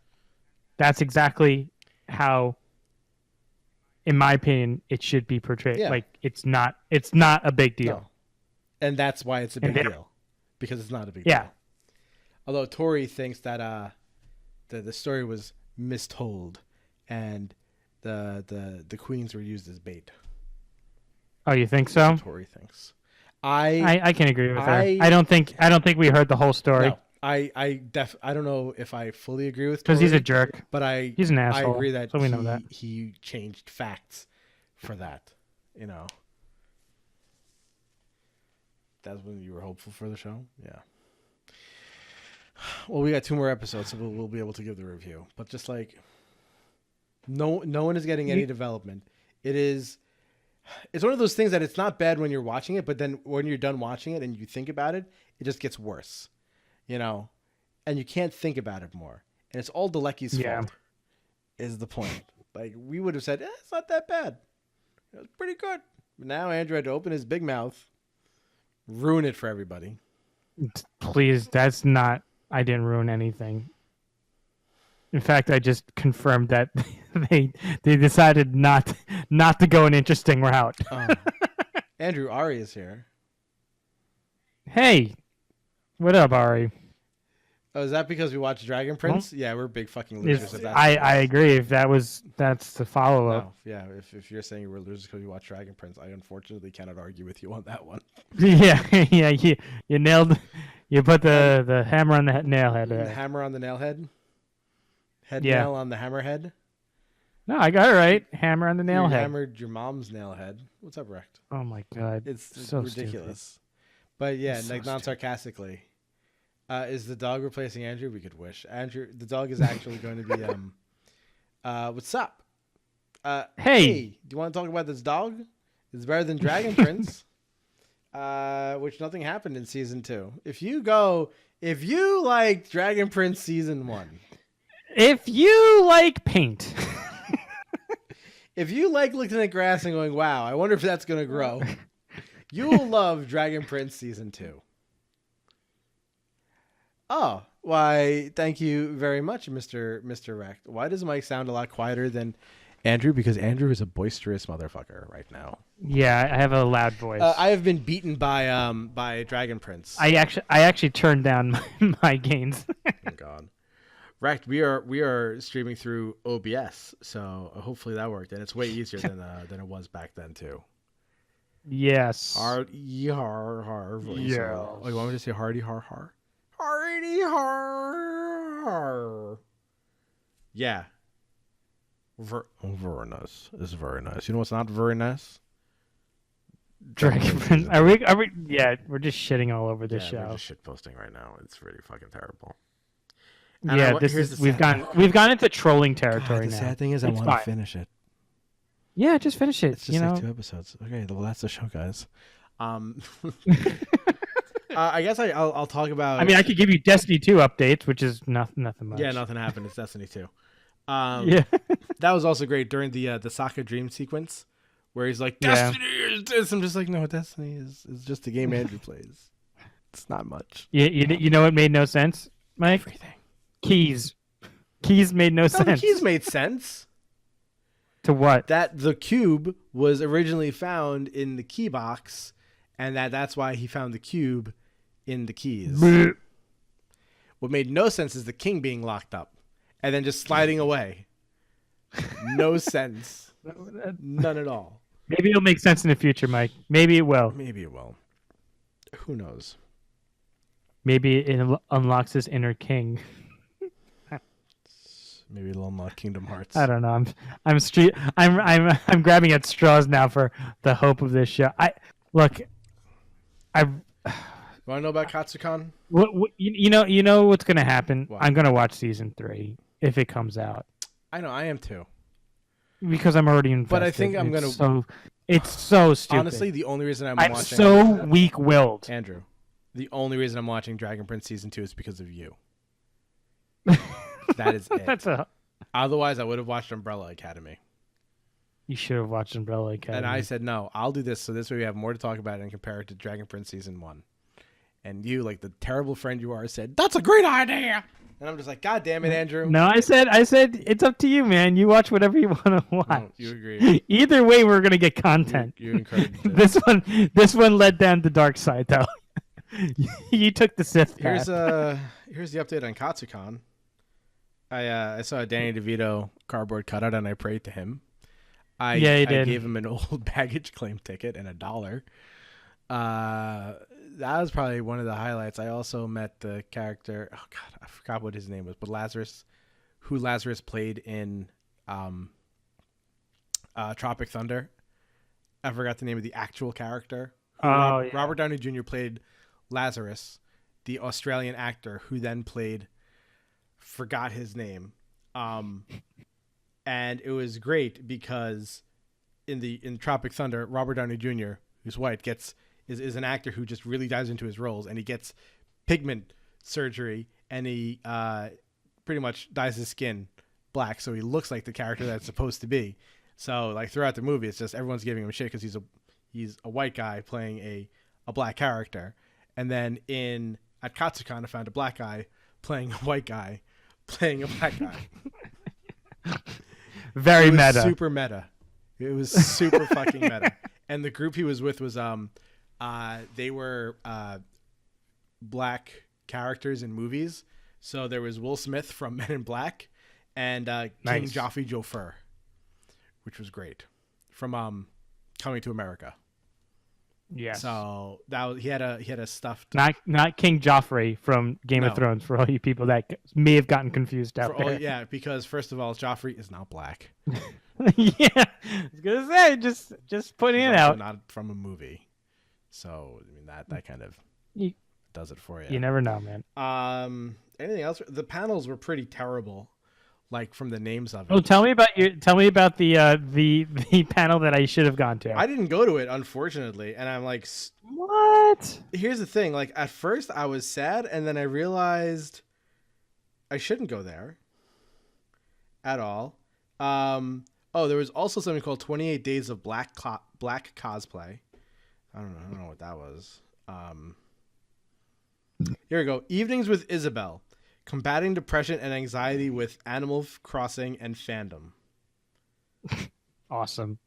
exactly how, in my opinion, it should be portrayed.
Yeah.
Like it's not a big deal.
No. And that's why it's a big
And
deal. Because it's not a big
Yeah.
deal. Although Tori thinks that the story was mistold and the queens were used as bait.
Oh, you think so?
Tori thinks. I
I can agree with her.
I-
I don't think we heard the whole story.
no, I don't know if I fully agree with
Because
Tori,
he's a jerk.
but
he's an
I
asshole,
agree that
so we know that.
he changed facts for that. You know. That's when you were hopeful for the show? Yeah. Well, we got 2 more episodes, so we'll be able to give the review. But just like no one is getting any development. It's one of those things that it's not bad when you're watching it, but then when you're done watching it and you think about it, it just gets worse. You know? And you can't think about it more. And it's all Dalecki's fault. Is the point. Like we would have said, it's not that bad. It was pretty good. But now Andrew had to open his big mouth, ruin it for everybody.
Please, that's not. I didn't ruin anything. In fact, I just confirmed that they decided not to go an interesting route.
Andrew, Ari is here.
Hey, what up, Ari?
Oh, is that because we watched Dragon Prince? Yeah, we're big fucking losers. If that's
I agree. If that's the follow up.
No, yeah. If you're saying we're losers because we watch Dragon Prince, I unfortunately cannot argue with you on that one.
Yeah, yeah. You nailed. You put the hammer on the nail head.
The hammer on the nail head. Head
Yeah.
nail on the hammer head.
No, I got it right. Hammer on the nail
You
head.
hammered your mom's nail head. What's up, Recht?
Oh my god,
It's
so
ridiculous. But yeah,
It's so
like non-sarcastically, is the dog replacing Andrew? We could wish. Andrew, the dog is actually going to be what's up?
Hey.
Do you want to talk about this dog? It's better than Dragon Prince, which nothing happened in season 2. If you like Dragon Prince season 1,
If you like paint,
if you like looking at grass and going, "Wow, I wonder if that's going to grow," You'll love Dragon Prince season 2. Oh, why? Thank you very much, Mr. Rect. Why does Mike sound a lot quieter than Andrew? Because Andrew is a boisterous motherfucker right now.
Yeah, I have a loud voice.
I have been beaten by Dragon Prince.
I actually turned down my gains.
Oh God. Rect, we are streaming through OBS, so hopefully that worked, and it's way easier than it was back then too.
Yes.
Hardy har har.
Yeah.
Oh, you want me to say hardy har har? Hardy har har. Yeah. Very nice. It's very nice. You know what's not very nice?
Dragon Prince. Are we? Yeah, we're just shitting all over this
We're
show.
just shit posting right now. It's really fucking terrible.
Yeah, we've gone into trolling territory
The
now.
sad thing is, I
It's
want to
fine.
finish it.
Yeah, just finish it.
It's just like 2 episodes. Okay, well that's the show, guys. I guess I'll talk about.
I mean, I could give you Destiny 2 updates, which is nothing much.
Yeah, nothing happened. It's Destiny 2.
Yeah.
That was also great during the Sokka dream sequence, where he's like,
Yeah.
"Destiny is this." I'm just like, no, Destiny is just a game Andrew plays. It's not much.
You know what made no sense, Mike?
Everything.
Keys made no
No, the
sense.
keys made sense.
To what?
That the cube was originally found in the key box, and that's why he found the cube in the keys. What made no sense is the king being locked up and then just sliding away. No sense. None at all.
Maybe it'll make sense in the future, Mike. Maybe it will.
Maybe it will. Who knows?
Maybe it unlocks his inner king.
Maybe it'll unlock Kingdom Hearts.
I don't know. I'm grabbing at straws now for the hope of this show.
You want to know about Katsucon?
You know what's gonna happen.
What?
I'm gonna watch season 3 if it comes out
I know, I am too.
because I'm already invested.
But I think I'm
It's so stupid.
Honestly, the only reason I'm
I'm
watching
so weak-willed.
Andrew, the only reason I'm watching Dragon Prince season 2 is because of you. That is it. Otherwise, I would have watched Umbrella Academy.
You should have watched Umbrella Academy.
And I said, no, I'll do this so this way we have more to talk about and compare it to Dragon Prince season 1. And you, like the terrible friend you are, said, that's a great idea. And I'm just like, God damn it, Andrew.
No, I said it's up to you, man. You watch whatever you want to watch.
No, you agree.
Either way, we're gonna get content.
You encouraged it.
This one led down the dark side, though. You took the Sith path.
Here's the update on Katsucon. I saw a Danny DeVito cardboard cutout and I prayed to him. I gave him an old baggage claim ticket and $1. That was probably one of the highlights. I also met the character. Oh God, I forgot what his name was, but Lazarus played in Tropic Thunder. I forgot the name of the actual character.
Yeah.
Robert Downey Jr. played Lazarus, the Australian actor who then played. Forgot his name. And it was great because in Tropic Thunder, Robert Downey Jr., who's white, is an actor who just really dives into his roles, and he gets pigment surgery, and he pretty much dyes his skin black, so he looks like the character that's supposed to be. So like throughout the movie, it's just everyone's giving him shit because he's a white guy playing a black character, and then at Katsucon, I found a black guy playing a white guy playing a black guy.
Very meta.
Super meta. It was super fucking meta. And the group he was with was they were black characters in movies. So there was Will Smith from Men in Black and King Joffrey Joffer, which was great, from Coming to America.
Yes.
So he had a stuffed.
Not King Joffrey from Game of Thrones for all you people that may have gotten confused out there.
Yeah, because first of all, Joffrey is not black.
Yeah, I was gonna say just putting it out.
Not from a movie, so I mean that kind of does it for you.
You never know, man.
Anything else? The panels were pretty terrible, like from the names of it.
Oh, tell me about the panel that I should have gone to.
I didn't go to it, unfortunately, and I'm like,
what?
Here's the thing. Like at first, I was sad, and then I realized I shouldn't go there at all. There was also something called 28 Days of Black Cosplay. I don't know what that was. Here we go. Evenings with Isabel. Combating depression and anxiety with Animal Crossing and fandom.
Awesome.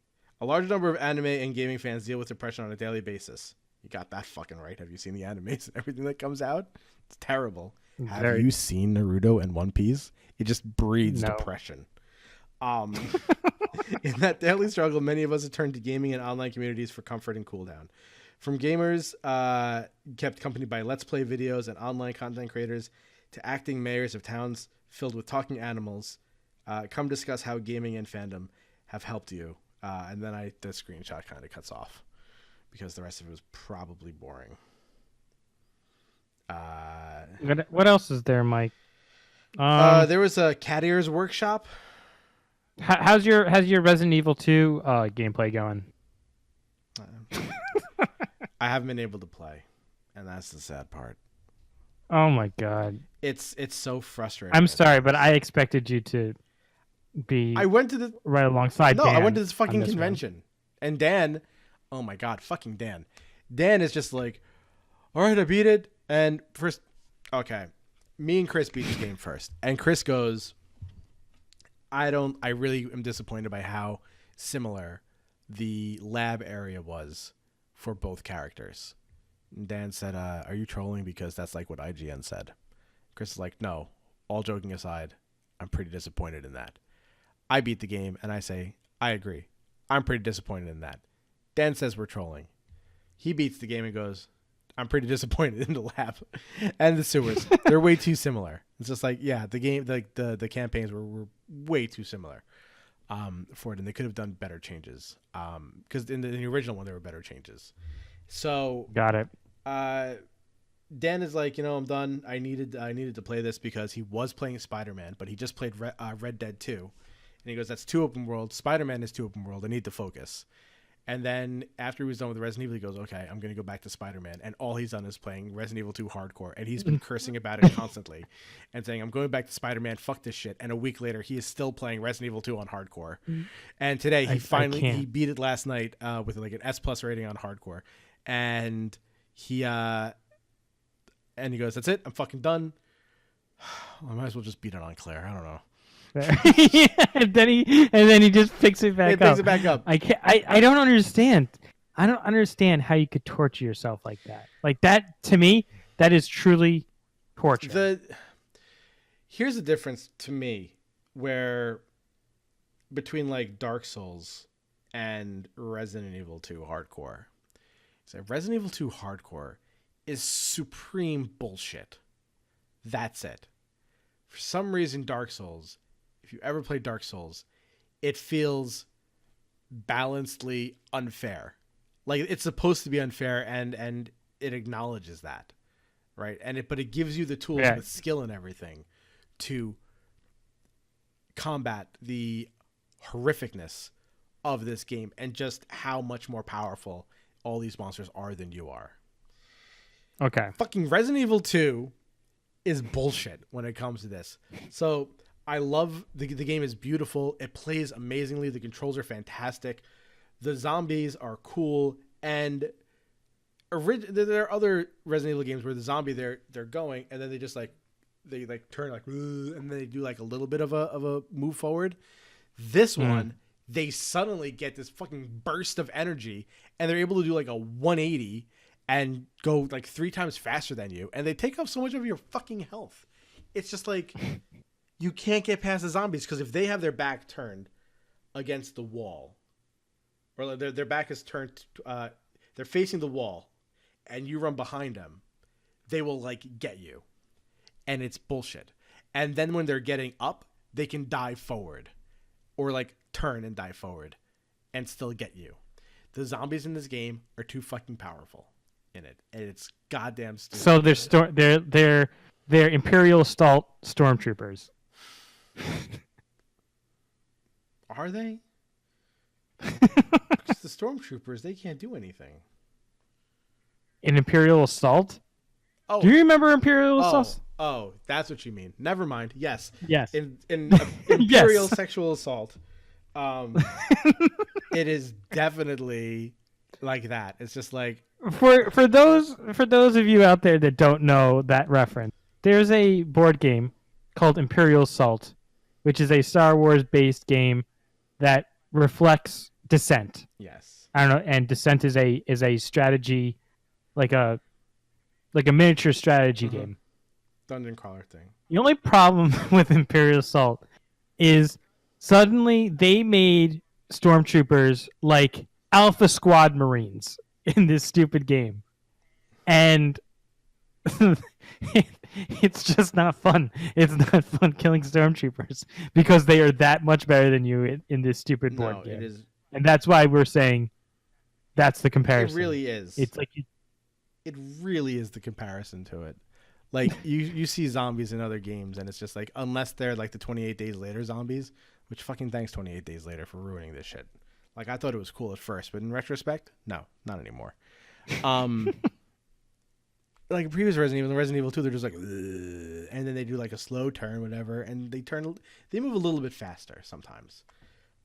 A large number of anime and gaming fans deal with depression on a daily basis. You got that fucking right. Have you seen the animes and everything that comes out? It's terrible. Have you seen Naruto and One Piece? It just breeds depression. In that daily struggle, many of us have turned to gaming and online communities for comfort and cooldown. From gamers kept company by Let's Play videos and online content creators to acting mayors of towns filled with talking animals, come discuss how gaming and fandom have helped you. And then the screenshot kind of cuts off because the rest of it was probably boring.
What else is there, Mike?
There was a Cat Ears workshop.
How's your Resident Evil 2 gameplay going?
I haven't been able to play, and that's the sad part.
Oh my god,
it's so frustrating.
I'm sorry, but I expected you to be.
I went to the
right alongside.
No,
Dan
I went to this fucking
this
convention, and Dan. Oh my god, fucking Dan. Dan is just like, all right, I beat it, and first, okay, me and Chris beat the game first, and Chris goes, I really am disappointed by how similar the lab area was for both characters. And Dan said, are you trolling because that's like what IGN said? Chris is like, no, all joking aside, I'm pretty disappointed in that. I beat the game and I say, I agree. I'm pretty disappointed in that. Dan says we're trolling. He beats the game and goes, I'm pretty disappointed in the lab and the sewers. They're way too similar. It's just like, yeah, the game, like the campaigns were way too similar for it, and they could have done better changes. Because in the original one, there were better changes. So
got it.
Dan is like, I'm done. I needed to play this because he was playing Spider-Man, but he just played Red Dead 2, and he goes, that's 2 open world. Spider-Man is 2 open world. I need to focus. And then after he was done with Resident Evil, he goes, okay, I'm going to go back to Spider-Man. And all he's done is playing Resident Evil 2 hardcore. And he's been cursing about it constantly and saying, I'm going back to Spider-Man, fuck this shit. And a week later, he is still playing Resident Evil 2 on hardcore. And today, he beat it last night with like an S+ rating on hardcore. And he goes, that's it. I'm fucking done. I might as well just beat it on Claire. I don't know.
and then he just picks it back up.
Picks it back up.
I don't understand. I don't understand how you could torture yourself like that. Like that, to me, that is truly torture.
Here's the difference to me where between like Dark Souls and Resident Evil 2 hardcore. So Resident Evil 2 hardcore is supreme bullshit. That's it. For some reason, Dark Souls, if you ever play Dark Souls, it feels balancedly unfair. Like it's supposed to be unfair, and it acknowledges that, right? But it gives you the tools with skill and everything to combat the horrificness of this game and just how much more powerful all these monsters are than you are.
Okay.
Fucking Resident Evil 2 is bullshit when it comes to this. So I love the game is beautiful. It plays amazingly. The controls are fantastic. The zombies are cool. And there are other Resident Evil games where the zombie they're going and then they just turn like and then they do like a little bit of a move forward. This one, they suddenly get this fucking burst of energy and they're able to do like a 180 and go like 3 times faster than you, and they take off so much of your fucking health. It's just like you can't get past the zombies because if they have their back turned against the wall, or their back is turned, they're facing the wall, and you run behind them, they will like get you, and it's bullshit. And then when they're getting up, they can dive forward, or like turn and dive forward, and still get you. The zombies in this game are too fucking powerful in it, and it's goddamn stupid.
So they're Imperial Assault stormtroopers.
Are they? Because the stormtroopers, they can't do anything.
In Imperial Assault?
Oh,
do you remember Imperial Assault?
Oh, that's what you mean. Never mind. Yes.
Yes.
In Imperial sexual assault, it is definitely like that. It's just like,
For those of you out there that don't know that reference, there's a board game called Imperial Assault, which is a Star Wars based game that reflects Descent.
yes.
I don't know, and Descent is a strategy, like a miniature strategy
Mhm.
game.
Dungeon crawler thing.
The only problem with Imperial Assault is suddenly they made stormtroopers like Alpha Squad Marines in this stupid game, and it's just not fun. It's not fun killing stormtroopers because they are that much better than you in this stupid board
No,
game.
it is.
And that's why we're saying that's the
It
comparison.
really is.
It's like
It really is the comparison to it. Like you see zombies in other games, and it's just like, unless they're like the 28 Days Later zombies, which fucking thanks 28 Days Later for ruining this shit. Like I thought it was cool at first, but in retrospect, no, not anymore. Like previous Resident Evil 2, they're just like, ugh, and then they do like a slow turn, whatever, and they move a little bit faster sometimes.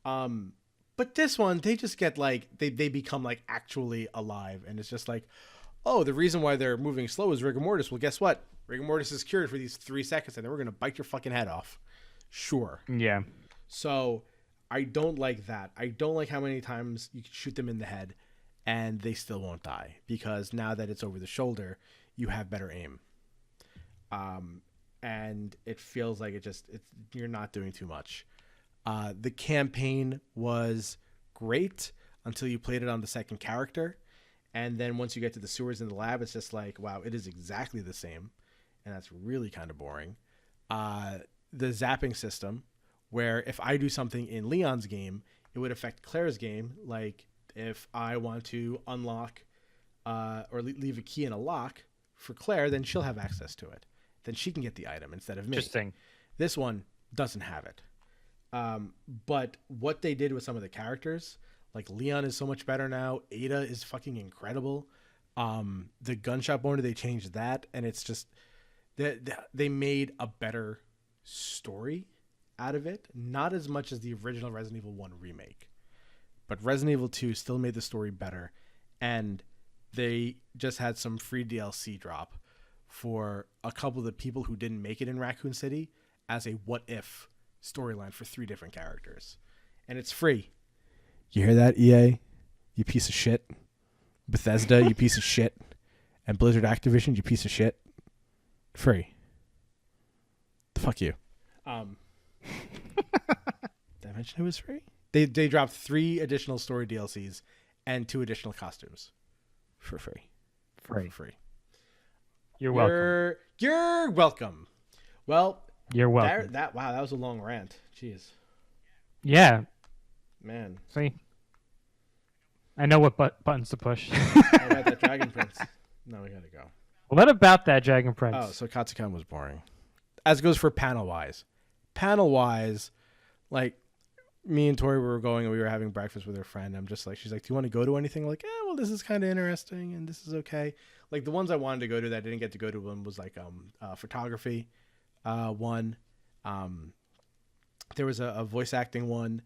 But this one, they just get like they become like actually alive, and it's just like, oh, the reason why they're moving slow is rigor mortis. Well, guess what? Rigor mortis is cured for these 3 seconds, and then we're gonna bite your fucking head off. Sure.
yeah.
So I don't like that. I don't like how many times you can shoot them in the head and they still won't die, because now that it's over the shoulder, you have better aim. And it feels like you're not doing too much. The campaign was great until you played it on the second character. And then once you get to the sewers in the lab, it's just like, wow, it is exactly the same. And that's really kind of boring. The zapping system, where if I do something in Leon's game, it would affect Claire's game. Like if I want to unlock or leave a key in a lock for Claire, then she'll have access to it. Then she can get the item instead of me.
Interesting.
This one doesn't have it. But what they did with some of the characters, like Leon is so much better now. Ada is fucking incredible. The gunshot boner, they changed that, and it's just they made a better story out of it. Not as much as the original Resident Evil 1 remake, but Resident Evil 2 still made the story better, and they just had some free DLC drop for a couple of the people who didn't make it in Raccoon City as a what if storyline for 3 different characters, and it's free. You hear that, EA? You piece of shit. Bethesda, you piece of shit. And Blizzard Activision, you piece of shit. Free. Fuck you. Did I mention it was free? They dropped 3 additional story DLCs and 2 additional costumes for free.
Free.
For free.
You're welcome.
You're welcome. Well,
You're welcome.
that was a long rant. Jeez.
Yeah.
Man.
See, I know what buttons to push.
How about that Dragon Prince? No, we gotta go.
What about that Dragon Prince?
Oh, so Katsucon was boring. As goes for panel-wise. Panel-wise, like, me and Tori were going and we were having breakfast with her friend. I'm just like, she's like, do you want to go to anything? I'm like, well, this is kind of interesting and this is okay. Like, the ones I wanted to go to that I didn't get to go to one was, like, photography one. There was a voice acting one.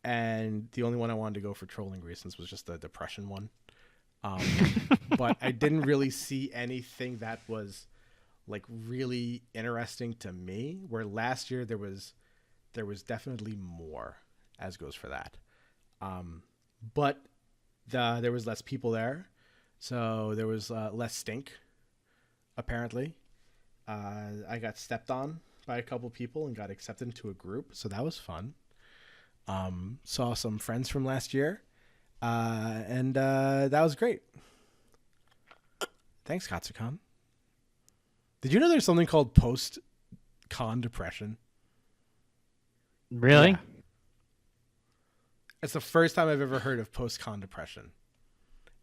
And the only one I wanted to go for trolling reasons was just the depression one. But I didn't really see anything that was like really interesting to me, where last year there was definitely more, as goes for that. But there was less people there, so there was less stink, apparently. I got stepped on by a couple people and got accepted into a group, so that was fun. Saw some friends from last year, and that was great. Thanks, Katsucon. Did you know there's something called post-con depression?
Really?
Yeah. It's the first time I've ever heard of post-con depression.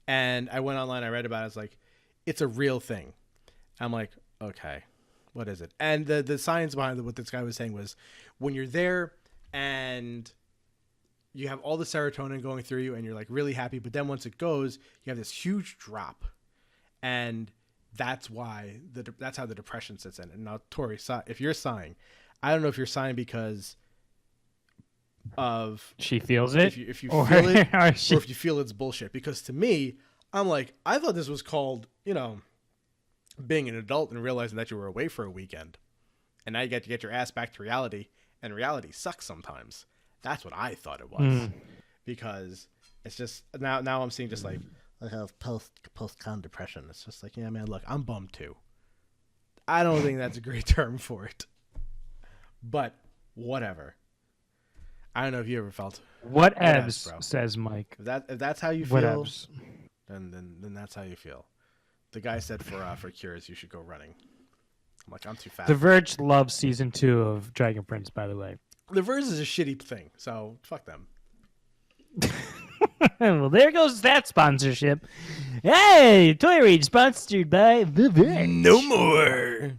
And I went online, I read about it, I was like, it's a real thing. I'm like, okay, what is it? And the science behind what this guy was saying was, when you're there and you have all the serotonin going through you and you're like really happy, but then once it goes, you have this huge drop. And that's why that's how the depression sits in. And now, Tori, if you're sighing, I don't know if you're sighing because of
She feels it.
if you
or,
feel it,
or she,
or if you feel it's bullshit. Because to me, I'm like, I thought this was called, being an adult and realizing that you were away for a weekend, and now you get to get your ass back to reality, and reality sucks sometimes. That's what I thought it was, because it's just now I'm seeing just like I have post-con depression. It's just like, yeah, man, look, I'm bummed too. I don't think that's a great term for it, but whatever. I don't know if you ever felt
whatevs,
bro.
says Mike.
If that's how you feel,
Whatevs.
then that's how you feel. The guy said for cures you should go running. I'm like, I'm too fast.
The Verge loves season 2 of Dragon Prince, by the way.
The Verse is a shitty thing, so fuck them.
Well, there goes that sponsorship. Hey, Toy Rage sponsored by The Verge.
No more.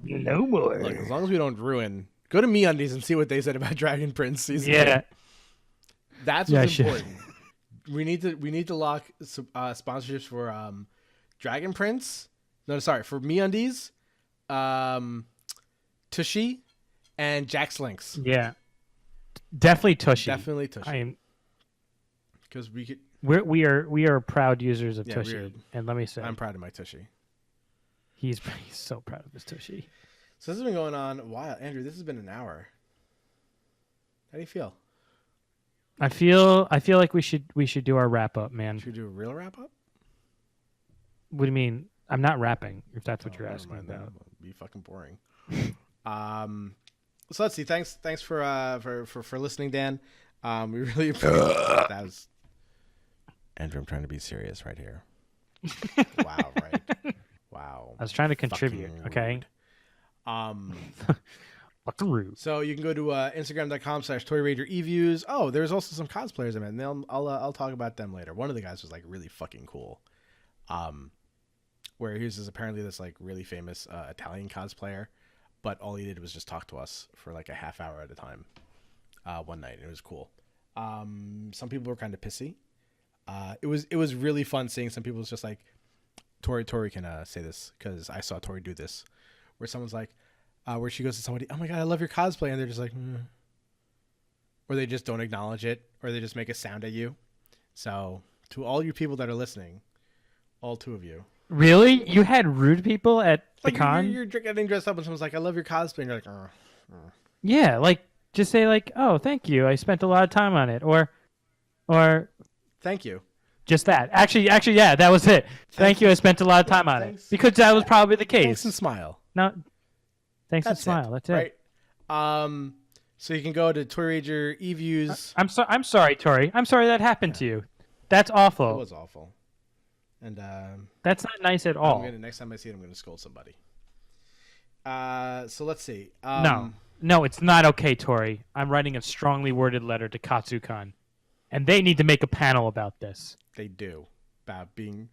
No more.
Look, as long as we don't ruin. Go to MeUndies and see what they said about Dragon Prince season.
Yeah.
2. That's
Yeah,
what's
sure.
important. We need to lock sponsorships for Dragon Prince. No, sorry, for MeUndies, Tushy, and Jax Links.
Yeah. Definitely Tushy.
Definitely Tushy.
I am.
Because we could.
We are proud users of
Yeah,
Tushy, and let me say,
I'm proud of my Tushy.
he's so proud of his Tushy.
So this has been going on a while. Andrew, this has been an hour. How do you feel?
I feel like we should do our wrap up, man.
Should we do a real wrap up?
What do you mean? I'm not rapping. If that's what you're
Never
asking
mind that.
about.
It'll be fucking boring. So let's see. Thanks for listening, Dan. We really appreciate that. Was Andrew. I'm trying to be serious right here. Wow, right? Wow.
I was trying to contribute.
Fucking
Okay.
rude.
Fucking rude.
So you can go to Instagram.com/ToyRagerEviews. Oh, there's also some cosplayers I met. And I'll talk about them later. One of the guys was like really fucking cool. Where he was apparently this like really famous Italian cosplayer, but all he did was just talk to us for like a half hour at a time one night, and it was cool. Some people were kind of pissy. It was really fun seeing some people was just like, Tori can say this because I saw Tori do this, where someone's like, where she goes to somebody, oh my god, I love your cosplay, and they're just like, or they just don't acknowledge it, or they just make a sound at you. So to all you people that are listening, all 2 of you.
Really? You had rude people at the
Like
con?
you're getting dressed up and someone's like, I love your cosplay. And you're like,
Yeah, like just say like, "Oh, thank you. I spent a lot of time on it," or
thank you.
just that. Actually, yeah, that was it. Thank you. I spent a lot of time on it
thanks.
because that was probably the case.
Thanks and smile.
No, thanks and
That's
smile. That's it.
Right. So you can go to Toy Rager eViews.
I'm sorry, Tori. I'm sorry that happened to you. That's
It
awful.
was awful. And
That's not nice at all.
next time I see it, I'm gonna scold somebody. So let's see.
No, it's not okay, Tori. I'm writing a strongly worded letter to Katsukan, and they need to make a panel about this.
They do about being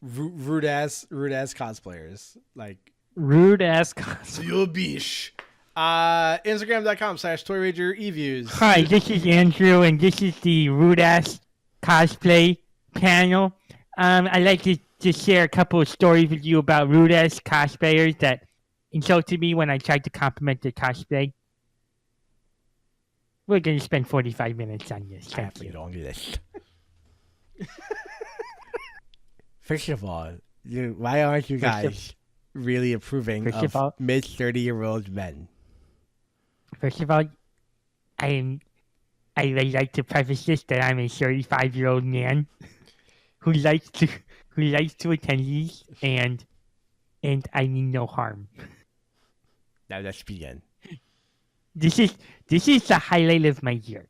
rude ass cosplayers. Like
Rude ass Katsukan.
you'll bish. Instagram.com/ToyRagerEviews.
Hi, this is Andrew, and this is the rude ass cosplay panel. I'd like to just share a couple of stories with you about rude ass cosplayers that insulted me when I tried to compliment their cosplay. We're going to spend 45 minutes on this. Thank you.
First of all, why aren't you guys really approving
First of all-
mid 30-year-old men?
First of all, I like to preface this that I'm a 35-year-old man who likes to attend these, and I mean no harm.
Now let's begin.
This is the highlight of my year.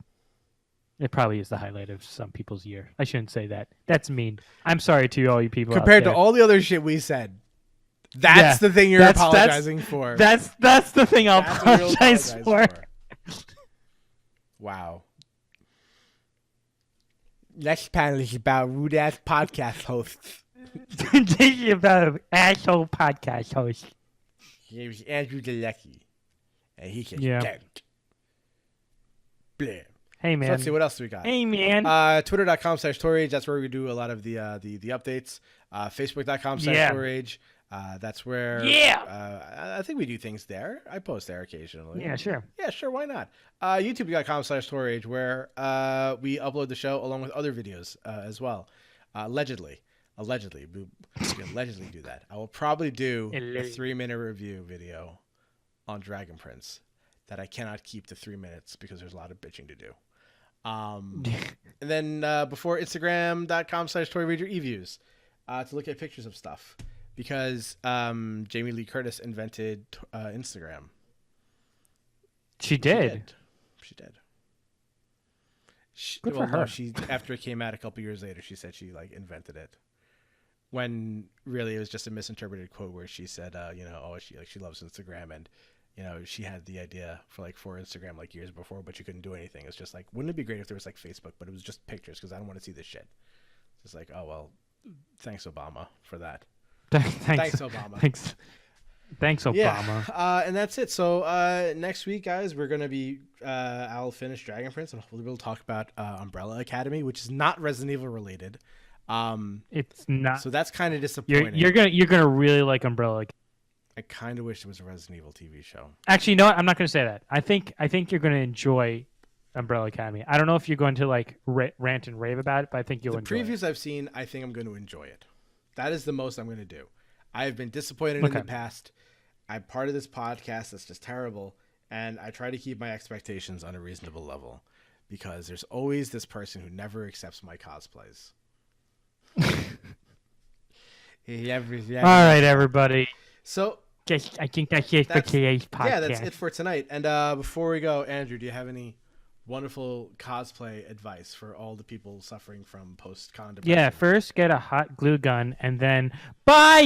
It probably is the highlight of some people's year. I shouldn't say that. That's mean. I'm sorry to all you people.
Compared
out
to
there.
all the other shit we said, that's
Yeah,
the thing you're apologizing for.
That's the thing I'll
That's what you'll
apologize for.
Wow. Next panel is about rude ass podcast hosts.
This is about an asshole podcast host.
His name is Andrew Galecki, and he says,
Yeah.
"Don't." Blah.
Hey
So
man.
let's see what else do we got.
Hey man.
Twitter.com/Torage. That's where we do a lot of the updates. Facebook.com/Torage. That's where I think we do things there. I post there occasionally.
Yeah, sure.
Yeah, sure. Why not? YouTube.com/storage, where we upload the show along with other videos as well. Allegedly, we allegedly do that. I will probably do a 3-minute review video on Dragon Prince that I cannot keep to 3 minutes because there's a lot of bitching to do. And then before Instagram.com/ToyRager to look at pictures of stuff. Because Jamie Lee Curtis invented Instagram.
She did.
She did.
Good for her.
No, she after it came out a couple years later, she said she like invented it. When really it was just a misinterpreted quote where she said, she loves Instagram and she had the idea for Instagram like years before, but she couldn't do anything. It's just like, wouldn't it be great if there was like Facebook, but it was just pictures because I don't want to see this shit. It's like, oh well, thanks Obama for that.
Thanks,
Obama.
Thanks, Obama.
Yeah, and that's it. So next week, guys, we're gonna be I'll finish Dragon Prince, and hopefully we'll talk about Umbrella Academy, which is not Resident Evil related.
It's not.
So that's kind of disappointing.
You're gonna really like Umbrella.
I kind of wish it was a Resident Evil TV show.
Actually, you know what? I'm not gonna say that. I think you're gonna enjoy Umbrella Academy. I don't know if you're going to like rant and rave about it, but I think you'll enjoy it.
The previews I've seen, I think I'm going to enjoy it. That is the most I'm going to do. I have been disappointed in the past. I'm part of this podcast that's just terrible, and I try to keep my expectations on a reasonable level because there's always this person who never accepts my cosplays.
All right, everybody.
So
I think that's it for today's podcast.
Yeah, that's it for tonight. And before we go, Andrew, do you have any wonderful cosplay advice for all the people suffering from post-con depression?
Yeah, first get a hot glue gun and then bye!